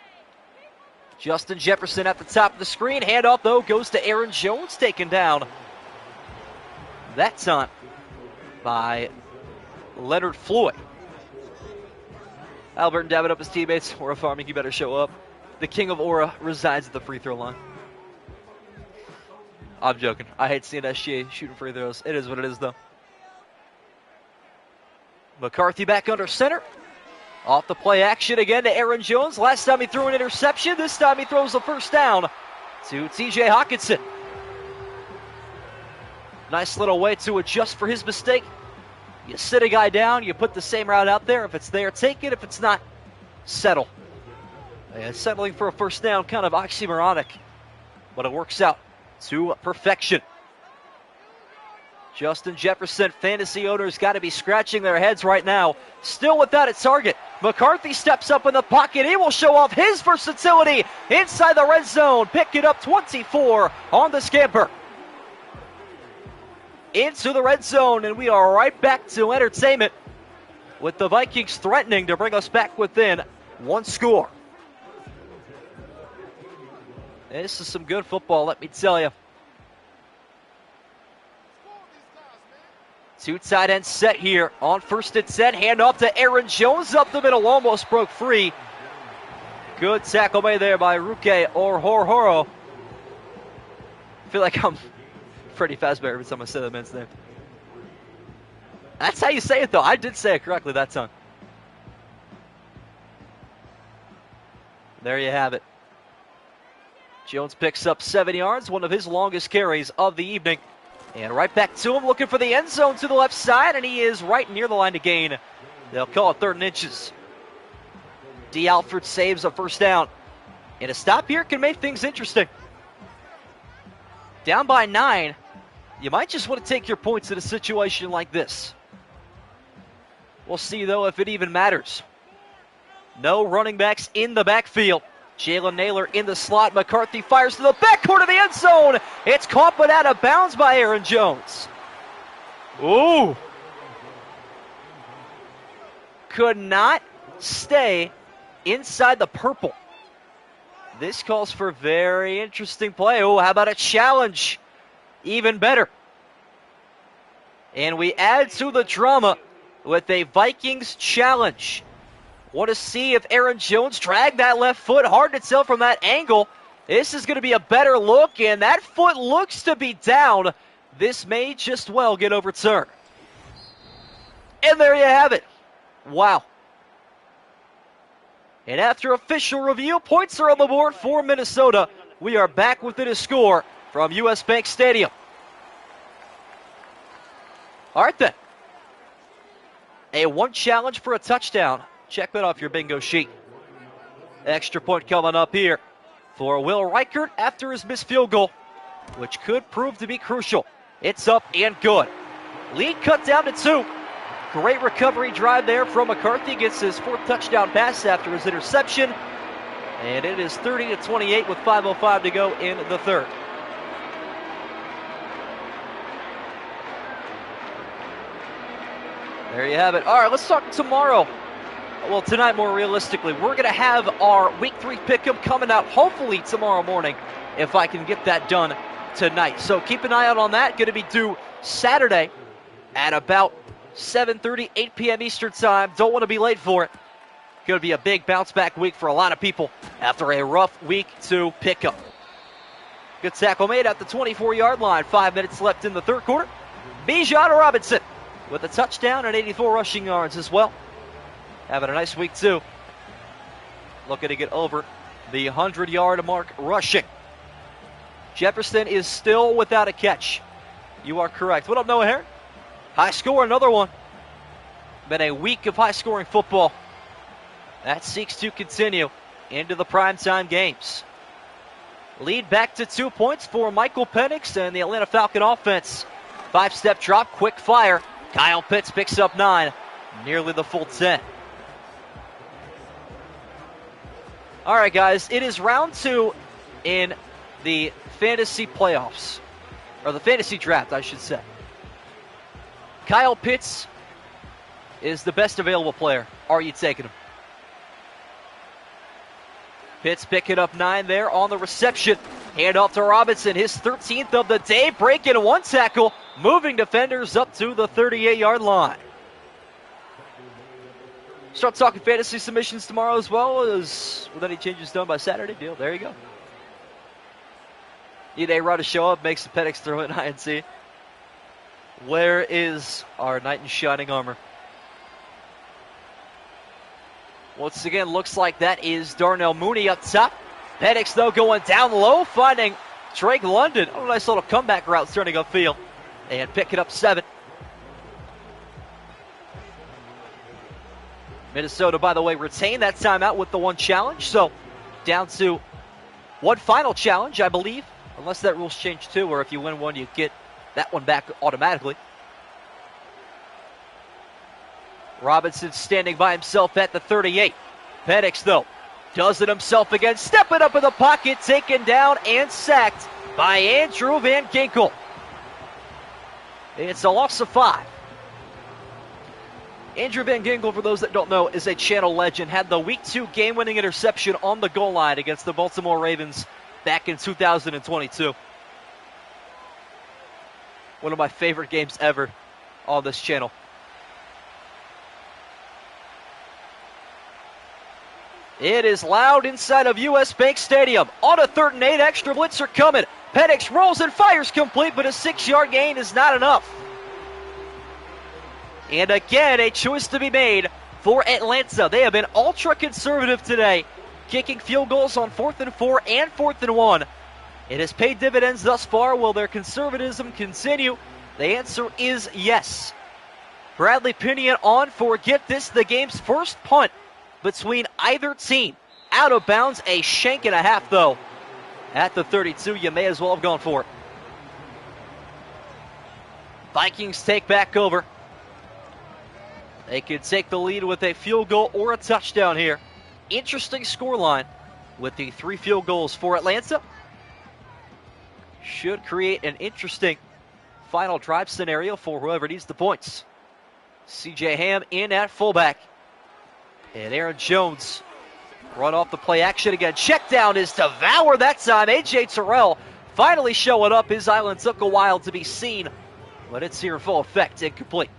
Justin Jefferson at the top of the screen. Handoff, though, goes to Aaron Jones, taken down that time by Leonard Floyd. Albert and dabbing up his teammates. Aura Farming, you better show up. The king of Aura resides at the free throw line. I'm joking. I hate seeing SGA shooting free throws. It is what it is, though. McCarthy back under center. Off the play action again to Aaron Jones. Last time he threw an interception. This time he throws the first down to TJ Hawkinson. Nice little way to adjust for his mistake. You sit a guy down, you put the same route out there. If it's there, take it. If it's not, settle. And settling for a first down, kind of oxymoronic, but it works out to perfection. Justin Jefferson, fantasy owners got to be scratching their heads right now. Still without a target. McCarthy steps up in the pocket. He will show off his versatility inside the red zone. Pick it up 24 on the scamper. Into the red zone, and we are right back to entertainment with the Vikings threatening to bring us back within one score. This is some good football, let me tell you. 2 tight ends set here on 1st and 10. Hand off to Aaron Jones up the middle, almost broke free. Good tackle made there by Ruke Orhorhoro. I feel like I'm Freddie Fazbear every time I say that man's name. That's how you say it, though. I did say it correctly that time. There you have it. Jones picks up 7 yards, one of his longest carries of the evening. And right back to him, looking for the end zone to the left side, and he is right near the line to gain. They'll call it 3rd and inches. D. Alford saves a first down. And a stop here can make things interesting. Down by 9, you might just want to take your points in a situation like this. We'll see, though, if it even matters. No running backs in the backfield. Jalen Naylor in the slot. McCarthy fires to the backcourt of the end zone. It's caught but out of bounds by Aaron Jones. Ooh. Could not stay inside the purple. This calls for a very interesting play. Oh, how about a challenge? Even better. And we add to the drama with a Vikings challenge. Want to see if Aaron Jones dragged that left foot. Hard to tell from that angle. This is going to be a better look, and that foot looks to be down. This may just well get overturned. And there you have it. Wow. And after official review, points are on the board for Minnesota. We are back within a score from US Bank Stadium. All right, then. A 1 challenge for a touchdown. Check that off your bingo sheet. Extra point coming up here for Will Reichert after his missed field goal, which could prove to be crucial. It's up and good. Lead cut down to 2. Great recovery drive there from McCarthy. Gets his 4th touchdown pass after his interception. And it is 30-28 with 5:05 to go in the 3rd. There you have it. All right, let's talk tomorrow. Well, tonight more realistically. We're going to have our Week 3 pick'em coming out hopefully tomorrow morning if I can get that done tonight. So keep an eye out on that. Going to be due Saturday at about 7:30, 8 p.m. Eastern time. Don't want to be late for it. Going to be a big bounce back week for a lot of people after a rough Week 2 pickup. Good tackle made at the 24-yard line. 5 minutes left in the 3rd quarter. Bijan Robinson with a touchdown and 84 rushing yards as well. Having a nice week too. Looking to get over the 100-yard mark rushing. Jefferson is still without a catch. You are correct. What up, Noah Herron? High score, another one. Been a week of high-scoring football. That seeks to continue into the primetime games. Lead back to 2 points for Michael Penix and the Atlanta Falcon offense. 5-step drop, quick fire. Kyle Pitts picks up 9, nearly the full 10. All right, guys, it is round 2 in the fantasy playoffs, or the fantasy draft, I should say. Kyle Pitts is the best available player. Are you taking him? Pitts picking up 9 there on the reception. Hand off to Robinson, his 13th of the day, breaking 1 tackle, moving defenders up to the 38-yard line. Start talking fantasy submissions tomorrow as well as with any changes done by Saturday. Deal. There you go. Need A-Rod to show up, makes the Penix throw it INT. Where is our knight in shining armor? Once again, looks like that is Darnell Mooney up top. Penix, though, going down low, finding Drake London. Oh, nice little comeback route turning upfield. And picking up 7. Minnesota, by the way, retained that timeout with the 1 challenge. So down to 1 final challenge, I believe. Unless that rule's changed too, or if you win 1, you get that one back automatically. Robinson standing by himself at the 38. Penix, though, does it himself again. Stepping up in the pocket, taken down and sacked by Andrew Van Ginkel. It's a loss of 5. Andrew Van Ginkel, for those that don't know, is a channel legend. Had the Week 2 game-winning interception on the goal line against the Baltimore Ravens back in 2022. One of my favorite games ever on this channel. It is loud inside of US Bank Stadium. On a 3rd and 8, extra blitzer coming. Penix rolls and fires complete, but a 6-yard gain is not enough. And again, a choice to be made for Atlanta. They have been ultra-conservative today, kicking field goals on 4th and 4 and 4th and 1. It has paid dividends thus far. Will their conservatism continue? The answer is yes. Bradley Pinion on for, get this, the game's first punt between either team. Out of bounds, a shank and a half, though. At the 32, you may as well have gone for it. Vikings take back over. They could take the lead with a field goal or a touchdown here. Interesting scoreline with the 3 field goals for Atlanta. Should create an interesting final drive scenario for whoever needs the points. C.J. Ham in at fullback. And Aaron Jones run off the play action again. Check down is devoured that time. A.J. Terrell finally showing up. His island took a while to be seen, but it's here in full effect. Incomplete.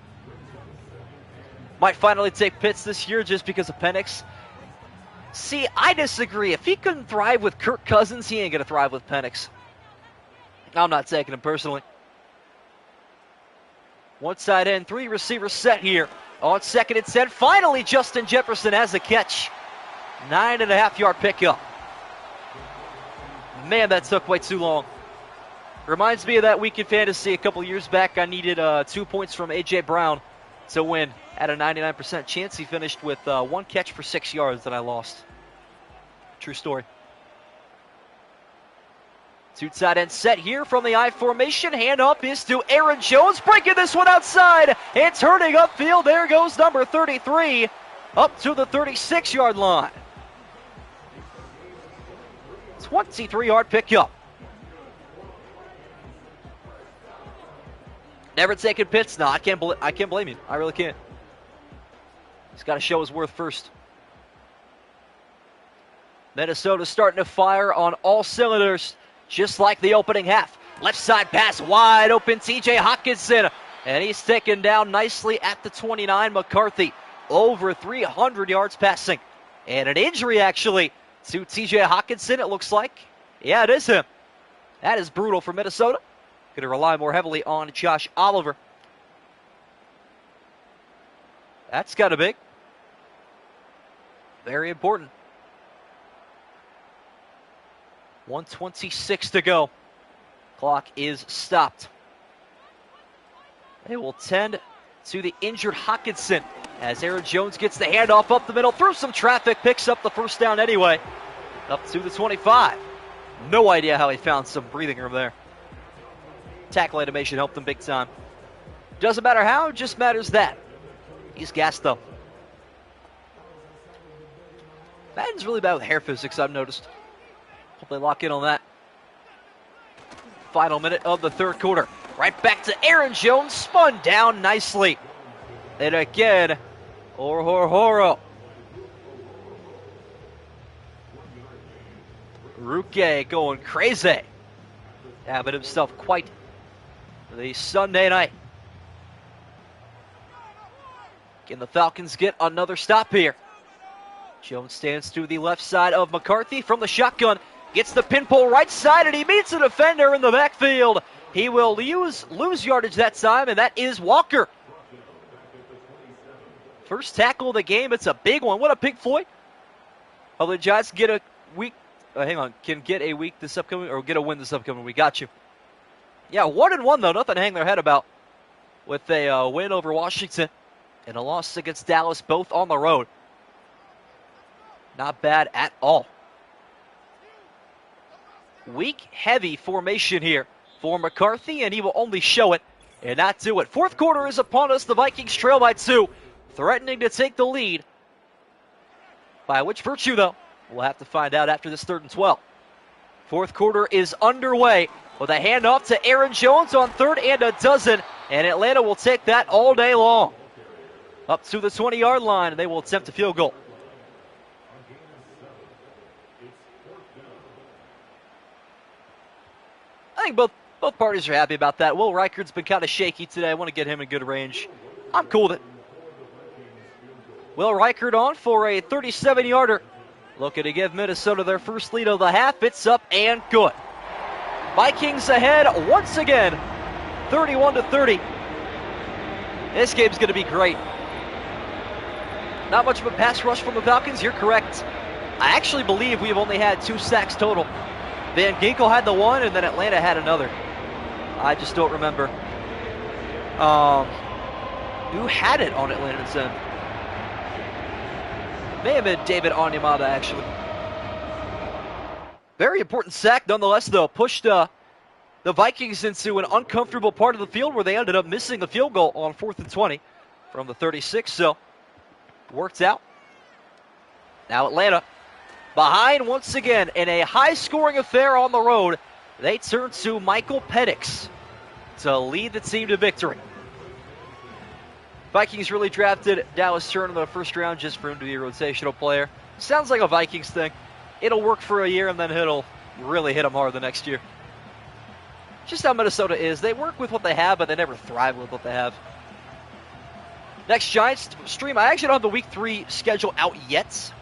Might finally take Pitts this year just because of Penix. See, I disagree. If he couldn't thrive with Kirk Cousins, he ain't going to thrive with Penix. I'm not taking him personally. 1 side end, 3 receivers set here. On 2nd and 10, finally Justin Jefferson has a catch. 9.5-yard pickup. Man, that took way too long. Reminds me of that week in fantasy a couple years back. I needed 2 points from A.J. Brown to win. Had a 99% chance. He finished with 1 catch for 6 yards that I lost. True story. 2 tight ends set here from the I formation. Handoff is to Aaron Jones, breaking this one outside and turning upfield. There goes number 33 up to the 36-yard line. 23-yard pickup. Never taking pits. No, I can't blame you. I really can't. He's got to show his worth first. Minnesota starting to fire on all cylinders, just like the opening half. Left side pass, wide open, TJ Hawkinson. And he's taken down nicely at the 29. McCarthy, over 300 yards passing. And an injury, actually, to TJ Hawkinson, it looks like. Yeah, it is him. That is brutal for Minnesota. Going to rely more heavily on Josh Oliver. That's kind of big. Very important. 1:26 to go. Clock is stopped. They will tend to the injured Hawkinson as Aaron Jones gets the handoff up the middle, through some traffic, picks up the first down anyway. Up to the 25. No idea how he found some breathing room there. Tackle animation helped him big time. Doesn't matter how, it just matters that. He's gassed though. Madden's really bad with hair physics, I've noticed. Hope they lock in on that. Final minute of the third quarter. Right back to Aaron Jones, spun down nicely. And again, Horo. Ruke going crazy. Having himself quite the Sunday night. Can the Falcons get another stop here? Jones stands to the left side of McCarthy from the shotgun. Gets the pinpole right side, and he meets a defender in the backfield. He will lose yardage that time, and that is Walker. First tackle of the game. It's a big one. What a pick, Floyd. Well, the Giants get a week. Can get a week this upcoming, or get a win this upcoming week. Got you. Yeah, 1-1 though. Nothing to hang their head about with a win over Washington and a loss against Dallas, both on the road. Not bad at all. Weak, heavy formation here for McCarthy, and he will only show it and not do it. Fourth quarter is upon us. The Vikings trail by 2, threatening to take the lead. By which virtue, though? We'll have to find out after this 3rd and 12. Fourth quarter is underway with a handoff to Aaron Jones on 3rd and a dozen, and Atlanta will take that all day long. Up to the 20-yard line, and they will attempt a field goal. I think both parties are happy about that. Will Reichard's been kind of shaky today. I want to get him in good range. I'm cool with it. Will Reichard on for a 37-yarder. Looking to give Minnesota their first lead of the half. It's up and good. Vikings ahead once again, 31-30. This game's going to be great. Not much of a pass rush from the Falcons. You're correct. I actually believe we've only had 2 sacks total. Van Ginkel had the one, and then Atlanta had another. I just don't remember who had it on Atlanta's end. May have been David Onyemata, actually. Very important sack nonetheless, though. Pushed the Vikings into an uncomfortable part of the field where they ended up missing the field goal on 4th and 20 from the 36. So, worked out. Now Atlanta behind once again in a high-scoring affair on the road. They turn to Michael Penix to lead the team to victory. Vikings really drafted Dallas Turner in the first round just for him to be a rotational player. Sounds like a Vikings thing. It'll work for a year, and then it'll really hit them hard the next year. Just how Minnesota is. They work with what they have, but they never thrive with what they have. Next Giants stream. I actually don't have the Week 3 schedule out yet.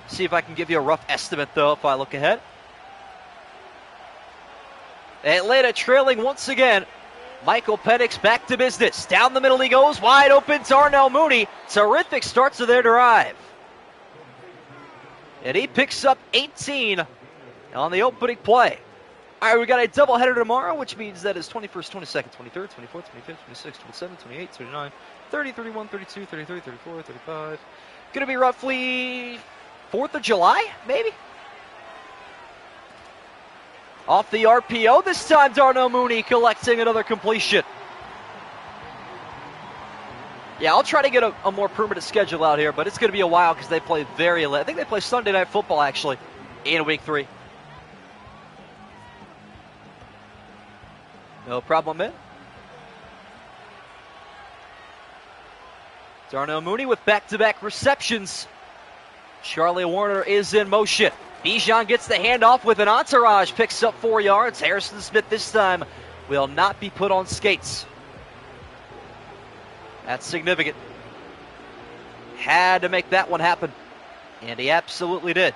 See if I can give you a rough estimate, though, if I look ahead. Atlanta trailing once again. Michael Penix back to business. Down the middle he goes. Wide open. Darnell Mooney. Terrific start to their drive. And he picks up 18 on the opening play. All right, we got a doubleheader tomorrow, which means that is 21st, 22nd, 23rd, 24th, 25th, 26th, 27th, 28th, 29th, 30, 31, 32, 33, 34, 35. Going to be roughly 4th of July, maybe? Off the RPO, this time Darnell Mooney collecting another completion. Yeah, I'll try to get a more permanent schedule out here, but it's going to be a while because they play very late. I think they play Sunday Night Football, actually, in Week 3. No problem, man. Darnell Mooney with back-to-back receptions. Charlie Warner is in motion. Bijan gets the handoff with an entourage, picks up 4 yards. Harrison Smith this time will not be put on skates. That's significant. Had to make that one happen, and he absolutely did.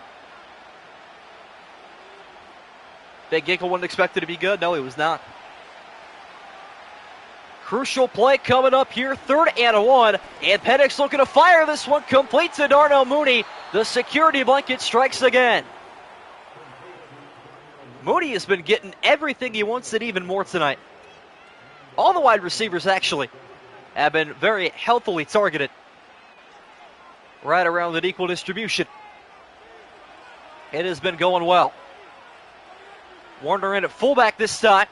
Big Ginkle wasn't expected to be good. No, he was not. Crucial play coming up here, 3rd and 1. And Penix looking to fire this one, complete to Darnell Mooney. The security blanket strikes again. Mooney has been getting everything he wants and even more tonight. All the wide receivers, actually, have been very healthily targeted. Right around an equal distribution. It has been going well. Warner in at fullback this time.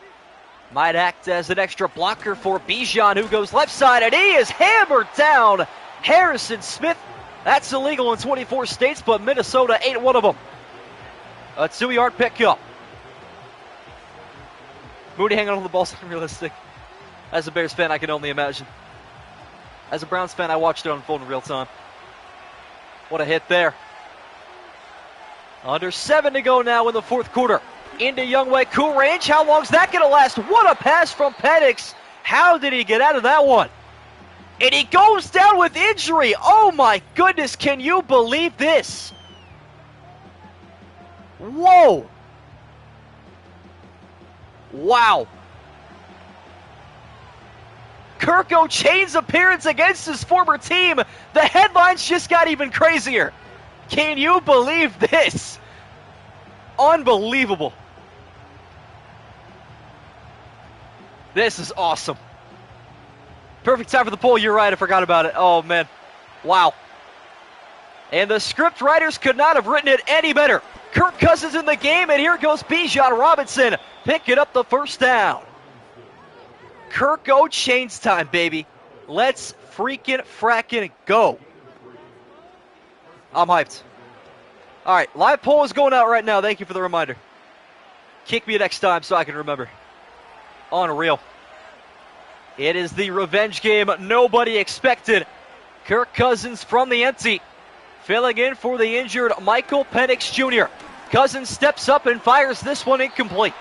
Might act as an extra blocker for Bijan, who goes left side, and he is hammered down. Harrison Smith, that's illegal in 24 states, but Minnesota ain't one of them. A 2-yard pickup. Mooney hanging on the ball is unrealistic. As a Bears fan, I can only imagine. As a Browns fan, I watched it unfold in real time. What a hit there. Under 7 to go now in the 4th quarter. Into Younghoe Koo range. How long's that going to last? What a pass from Penix. How did he get out of that one? And he goes down with injury. Oh my goodness, can you believe this? Whoa. Wow. Kirko Chain's appearance against his former team. The headlines just got even crazier. Can you believe this? Unbelievable. This is awesome. Perfect time for the poll. You're right. I forgot about it. Oh, man. Wow. And the script writers could not have written it any better. Kirk Cousins in the game, and here goes Bijan Robinson picking up the 1st down. Kirko Chain's time, baby. Let's freaking fracking go. I'm hyped. All right, live poll is going out right now. Thank you for the reminder. Kick me next time so I can remember. Unreal. It is the revenge game nobody expected. Kirk Cousins from the empty, filling in for the injured Michael Penix Jr. Cousins steps up and fires this one incomplete.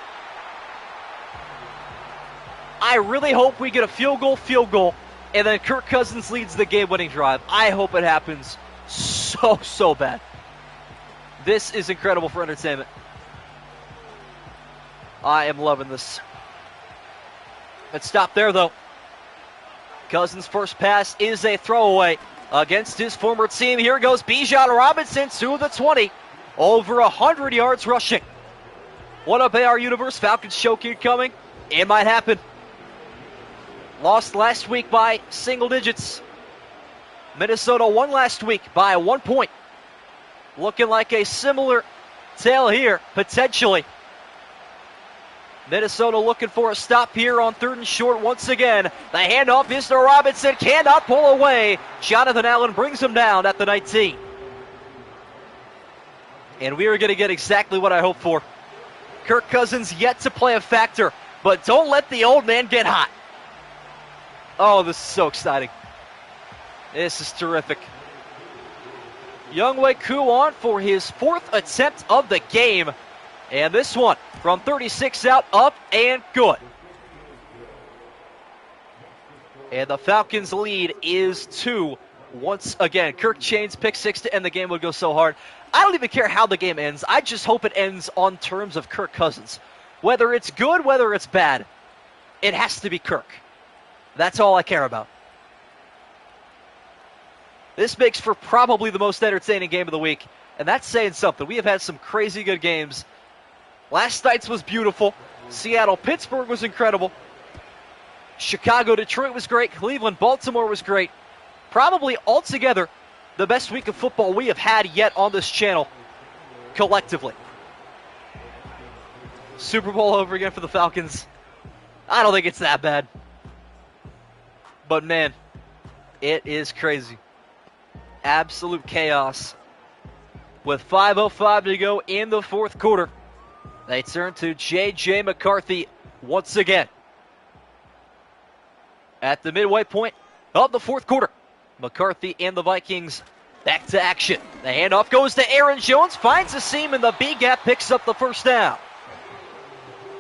I really hope we get a field goal, and then Kirk Cousins leads the game-winning drive. I hope it happens so bad. This is incredible for entertainment. I am loving this. Let's stop there, though. Cousins' first pass is a throwaway against his former team. Here goes Bijan Robinson to the 20. Over 100 yards rushing. What up, AR Universe? Falcons choke coming. It might happen. Lost last week by single digits. Minnesota won last week by 1 point. Looking like a similar tale here, potentially. Minnesota looking for a stop here on 3rd and short once again. The handoff is to Robinson, cannot pull away. Jonathan Allen brings him down at the 19. And we are going to get exactly what I hoped for. Kirk Cousins yet to play a factor, but don't let the old man get hot. Oh, this is so exciting. This is terrific. Younghoe Koo on for his 4th attempt of the game. And this one from 36 out, up and good. And the Falcons' lead is 2 once again. Kirk Chain's pick 6 to end the game would go so hard. I don't even care how the game ends. I just hope it ends on terms of Kirk Cousins. Whether it's good, whether it's bad, it has to be Kirk. That's all I care about. This makes for probably the most entertaining game of the week, and that's saying something. We have had some crazy good games. Last night's was beautiful. Seattle-Pittsburgh was incredible. Chicago, Detroit was great. Cleveland, Baltimore was great. Probably altogether the best week of football we have had yet on this channel collectively. Super Bowl over again for the Falcons. I don't think it's that bad. But man, it is crazy. Absolute chaos. With 5:05 to go in the fourth quarter, they turn to J.J. McCarthy once again. At the midway point of the fourth quarter, McCarthy and the Vikings back to action. The handoff goes to Aaron Jones, finds a seam in the B gap, picks up the first down.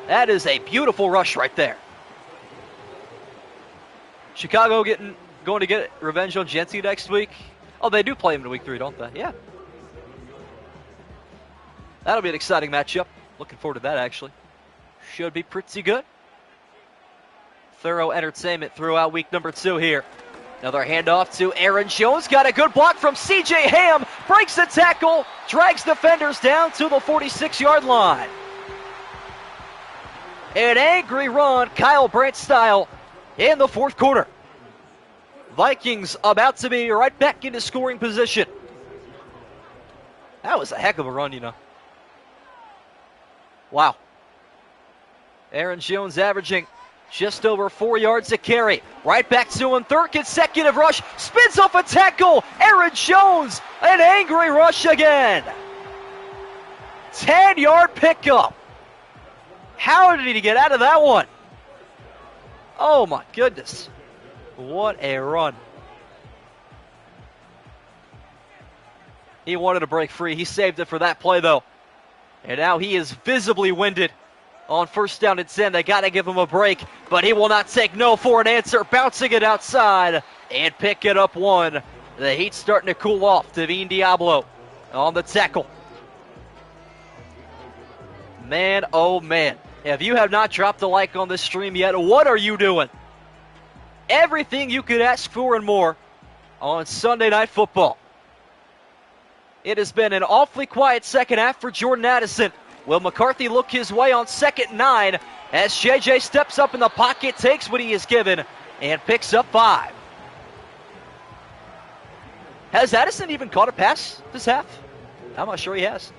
That is a beautiful rush right there. Chicago going to get revenge on Jency next week. Oh, they do play him in week 3, don't they? Yeah. That'll be an exciting matchup. Looking forward to that, actually. Should be pretty good. Thorough entertainment throughout week number 2 here. Another handoff to Aaron Jones. Got a good block from C.J. Ham. Breaks the tackle. Drags defenders down to the 46-yard line. An angry run, Kyle Brandt style, in the fourth quarter. Vikings about to be right back into scoring position. That was a heck of a run, you know. Wow. Aaron Jones averaging just over 4 yards a carry. Right back to him. Third consecutive rush. Spins off a tackle. Aaron Jones, an angry rush again. 10-yard pickup. How did he get out of that one? Oh my goodness. What a run. He wanted to break free. He saved it for that play though. And now he is visibly winded on first down and 10. They got to give him a break, but he will not take no for an answer. Bouncing it outside and pick it up 1. The heat's starting to cool off. Devine Diablo on the tackle. Man, oh man. If you have not dropped a like on this stream yet, what are you doing? Everything you could ask for and more on Sunday Night Football. It has been an awfully quiet second half for Jordan Addison. Will McCarthy look his way on 2nd and 9 as JJ steps up in the pocket, takes what he is given, and picks up 5. Has Addison even caught a pass this half? I'm not sure he has.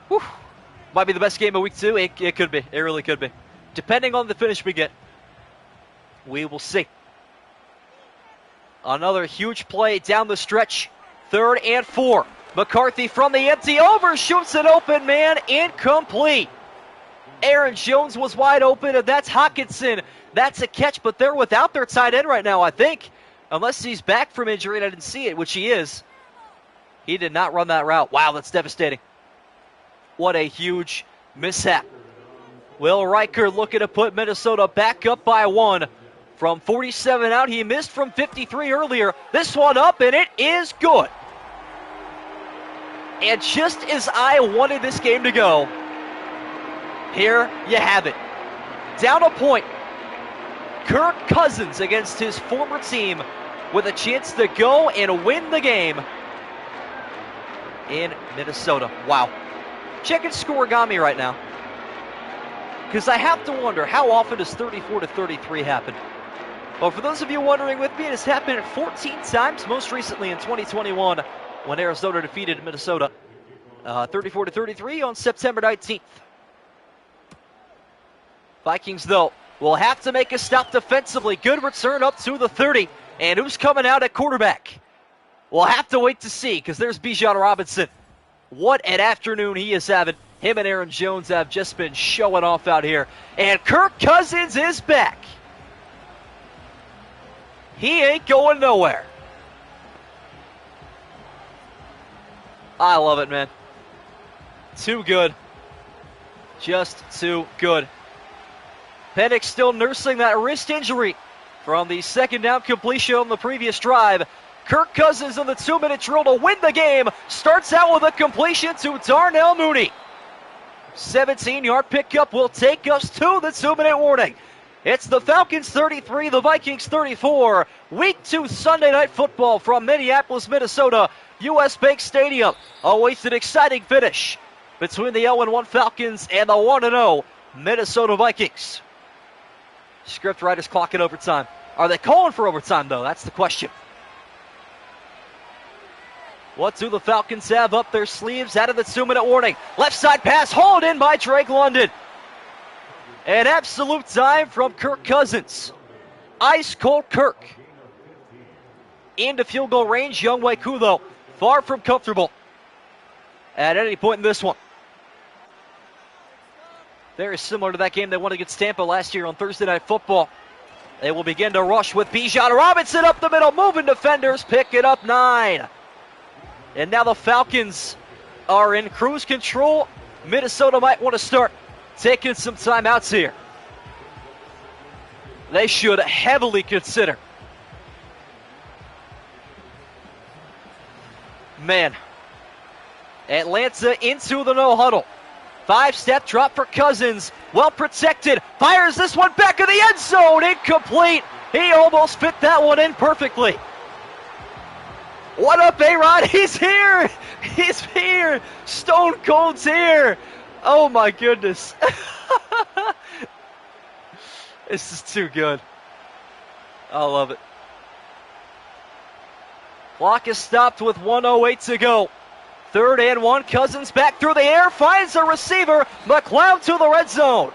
Whew. Might be the best game of week 2. It could be. It really could be. Depending on the finish we get. We will see. Another huge play down the stretch. 3rd and 4. McCarthy from the empty overshoots it open, man. Incomplete. Aaron Jones was wide open, and that's Hawkinson. That's a catch, but they're without their tight end right now, I think. Unless he's back from injury and I didn't see it, which he is. He did not run that route. Wow, that's devastating. What a huge mishap. Will Riker looking to put Minnesota back up by 1. From 47 out, he missed from 53 earlier. This one up, and it is good. And just as I wanted this game to go, here you have it. Down a point. Kirk Cousins against his former team with a chance to go and win the game in Minnesota. Wow. Checking Scoregami right now, because I have to wonder, how often does 34-33 happen? Well, for those of you wondering with me, it has happened 14 times, most recently in 2021 when Arizona defeated Minnesota 34-33 on September 19th. Vikings, though, will have to make a stop defensively. Good return up to the 30. And who's coming out at quarterback? We'll have to wait to see, because there's Bijan Robinson. What an afternoon he is having. Him and Aaron Jones have just been showing off out here. And Kirk Cousins is back. He ain't going nowhere. I love it, man. Too good. Just too good. Penix still nursing that wrist injury from the 2nd down completion on the previous drive. Kirk Cousins in the 2-minute drill to win the game. Starts out with a completion to Darnell Mooney. 17-yard pickup will take us to the 2-minute warning. It's the Falcons 33, the Vikings 34. Week 2 Sunday Night Football from Minneapolis, Minnesota. U.S. Bank Stadium awaits an exciting finish between the 0-1 Falcons and the 1-0 Minnesota Vikings. Script writers clocking overtime. Are they calling for overtime, though? That's the question. What do the Falcons have up their sleeves out of the 2-minute warning? Left side pass hauled in by Drake London. An absolute dime from Kirk Cousins. Ice cold Kirk. Into field goal range. Younghoe Koo, though, far from comfortable at any point in this one. Very similar to that game they won against Tampa last year on Thursday Night Football. They will begin to rush with Bijan Robinson up the middle. Moving defenders. Pick it up 9. And now the Falcons are in cruise control. Minnesota might want to start taking some timeouts here. They should heavily consider. Man. Atlanta into the no huddle. 5-step drop for Cousins. Well protected. Fires this one back in the end zone. Incomplete. He almost fit that one in perfectly. What up, A-Rod? He's here. He's here. Stone Cold's here. Oh, my goodness. This is too good. I love it. Clock is stopped with 1:08 to go. 3rd and 1. Cousins back through the air. Finds a receiver. McLeod to the red zone.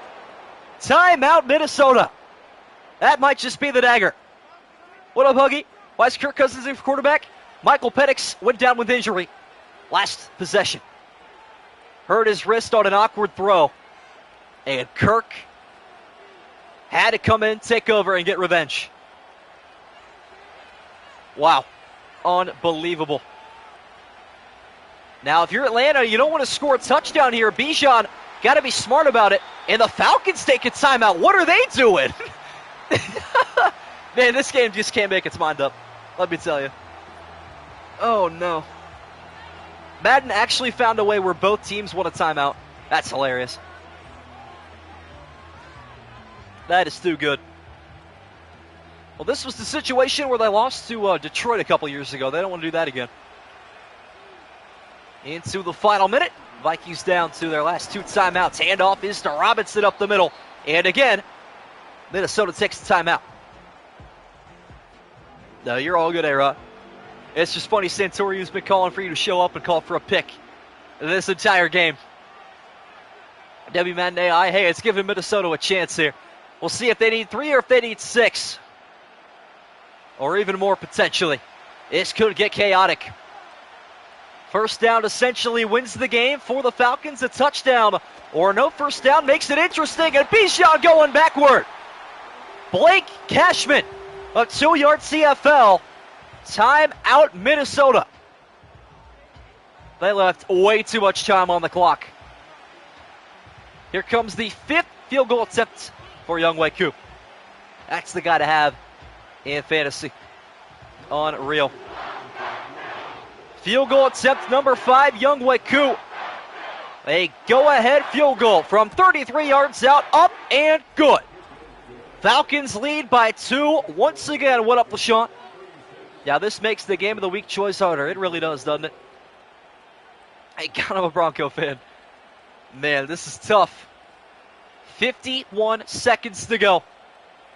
Timeout, Minnesota. That might just be the dagger. What up, Huggy? Why is Kirk Cousins in for quarterback? Michael Penix went down with injury last possession. Hurt his wrist on an awkward throw. And Kirk had to come in, take over, and get revenge. Wow. Unbelievable. Now, if you're Atlanta, you don't want to score a touchdown here. Bijan got to be smart about it. And the Falcons take a timeout. What are they doing? Man, this game just can't make its mind up. Let me tell you. Oh, no. Madden actually found a way where both teams want a timeout. That's hilarious. That is too good. Well, this was the situation where they lost to Detroit a couple years ago. They don't want to do that again. Into the final minute. Vikings down to their last 2 timeouts. Handoff is to Robinson up the middle. And again, Minnesota takes the timeout. No, you're all good, A-Rod. It's just funny, Santoriu's been calling for you to show up and call for a pick this entire game. W Madden AI, hey, it's giving Minnesota a chance here. We'll see if they need 3 or if they need 6. Or even more potentially. This could get chaotic. First down essentially wins the game for the Falcons. A touchdown or no first down makes it interesting. And Bijan going backward. Blake Cashman, a 2-yard CFL. Time out, Minnesota. They left way too much time on the clock. Here comes the 5th field goal attempt for Younghoe Koo. That's the guy to have in fantasy. Unreal. Field goal attempt number 5, Younghoe Koo. A go-ahead field goal from 33 yards out, up and good. Falcons lead by 2 once again. What up, LaShawn? Yeah, this makes the game of the week choice harder. It really does, doesn't it? Hey, kind of a Bronco fan. Man, this is tough. 51 seconds to go.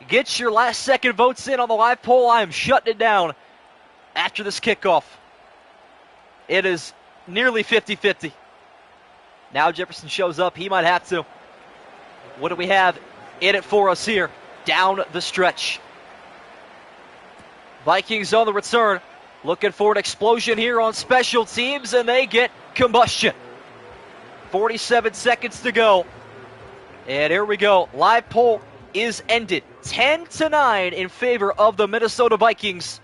Get your last second votes in on the live poll. I am shutting it down after this kickoff. It is nearly 50-50. Now Jefferson shows up. He might have to. What do we have in it for us here? Down the stretch. Vikings on the return. Looking for an explosion here on special teams, and they get combustion. 47 seconds to go. And here we go. Live poll is ended. 10-9 in favor of the Minnesota Vikings,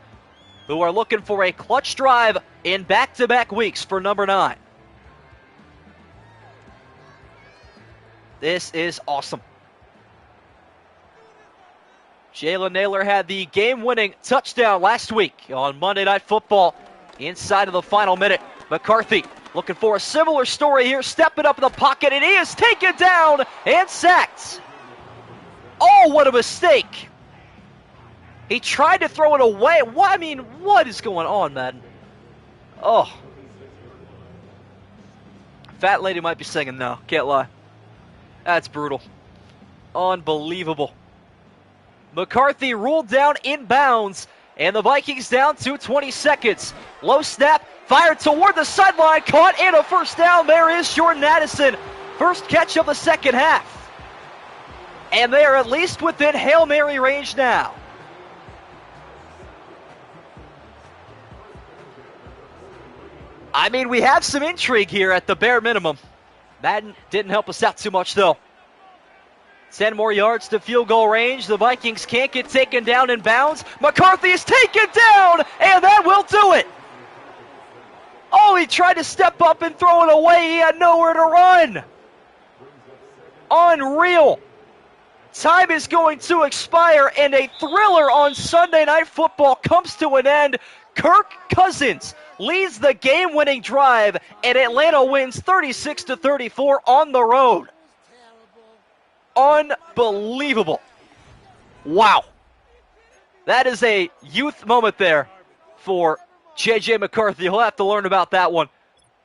who are looking for a clutch drive in back-to-back weeks for number 9. This is awesome. Jalen Naylor had the game-winning touchdown last week on Monday Night Football inside of the final minute. McCarthy looking for a similar story here, stepping up in the pocket, and he is taken down and sacked. Oh, what a mistake. He tried to throw it away. What is going on, Madden? Oh. Fat lady might be singing now. Can't lie. That's brutal. Unbelievable. McCarthy ruled down inbounds, and the Vikings down to 20 seconds. Low snap, fired toward the sideline, caught in a first down. There is Jordan Addison. First catch of the second half. And they are at least within Hail Mary range now. I mean, we have some intrigue here at the bare minimum. Madden didn't help us out too much, though. 10 more yards to field goal range. The Vikings can't get taken down in bounds. McCarthy is taken down, and that will do it. Oh, he tried to step up and throw it away. He had nowhere to run. Unreal. Time is going to expire, and a thriller on Sunday Night Football comes to an end. Kirk Cousins leads the game-winning drive, and Atlanta wins 36-34 on the road. Unbelievable. Wow. That is a youth moment there for J.J. McCarthy. He'll have to learn about that one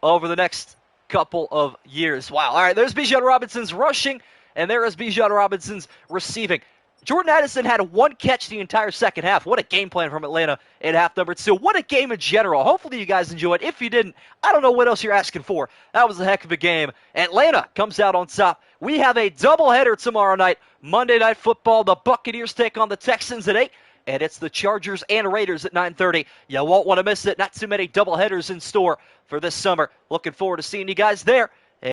over the next couple of years. Wow. All right, there's Bijan Robinson's rushing, and there is Bijan Robinson's receiving. Jordan Addison had one catch the entire second half. What a game plan from Atlanta in half number 2. What a game in general. Hopefully you guys enjoyed. If you didn't, I don't know what else you're asking for. That was a heck of a game. Atlanta comes out on top. We have a doubleheader tomorrow night. Monday Night Football. The Buccaneers take on the Texans at 8. And it's the Chargers and Raiders at 9:30. You won't want to miss it. Not too many doubleheaders in store for this summer. Looking forward to seeing you guys there.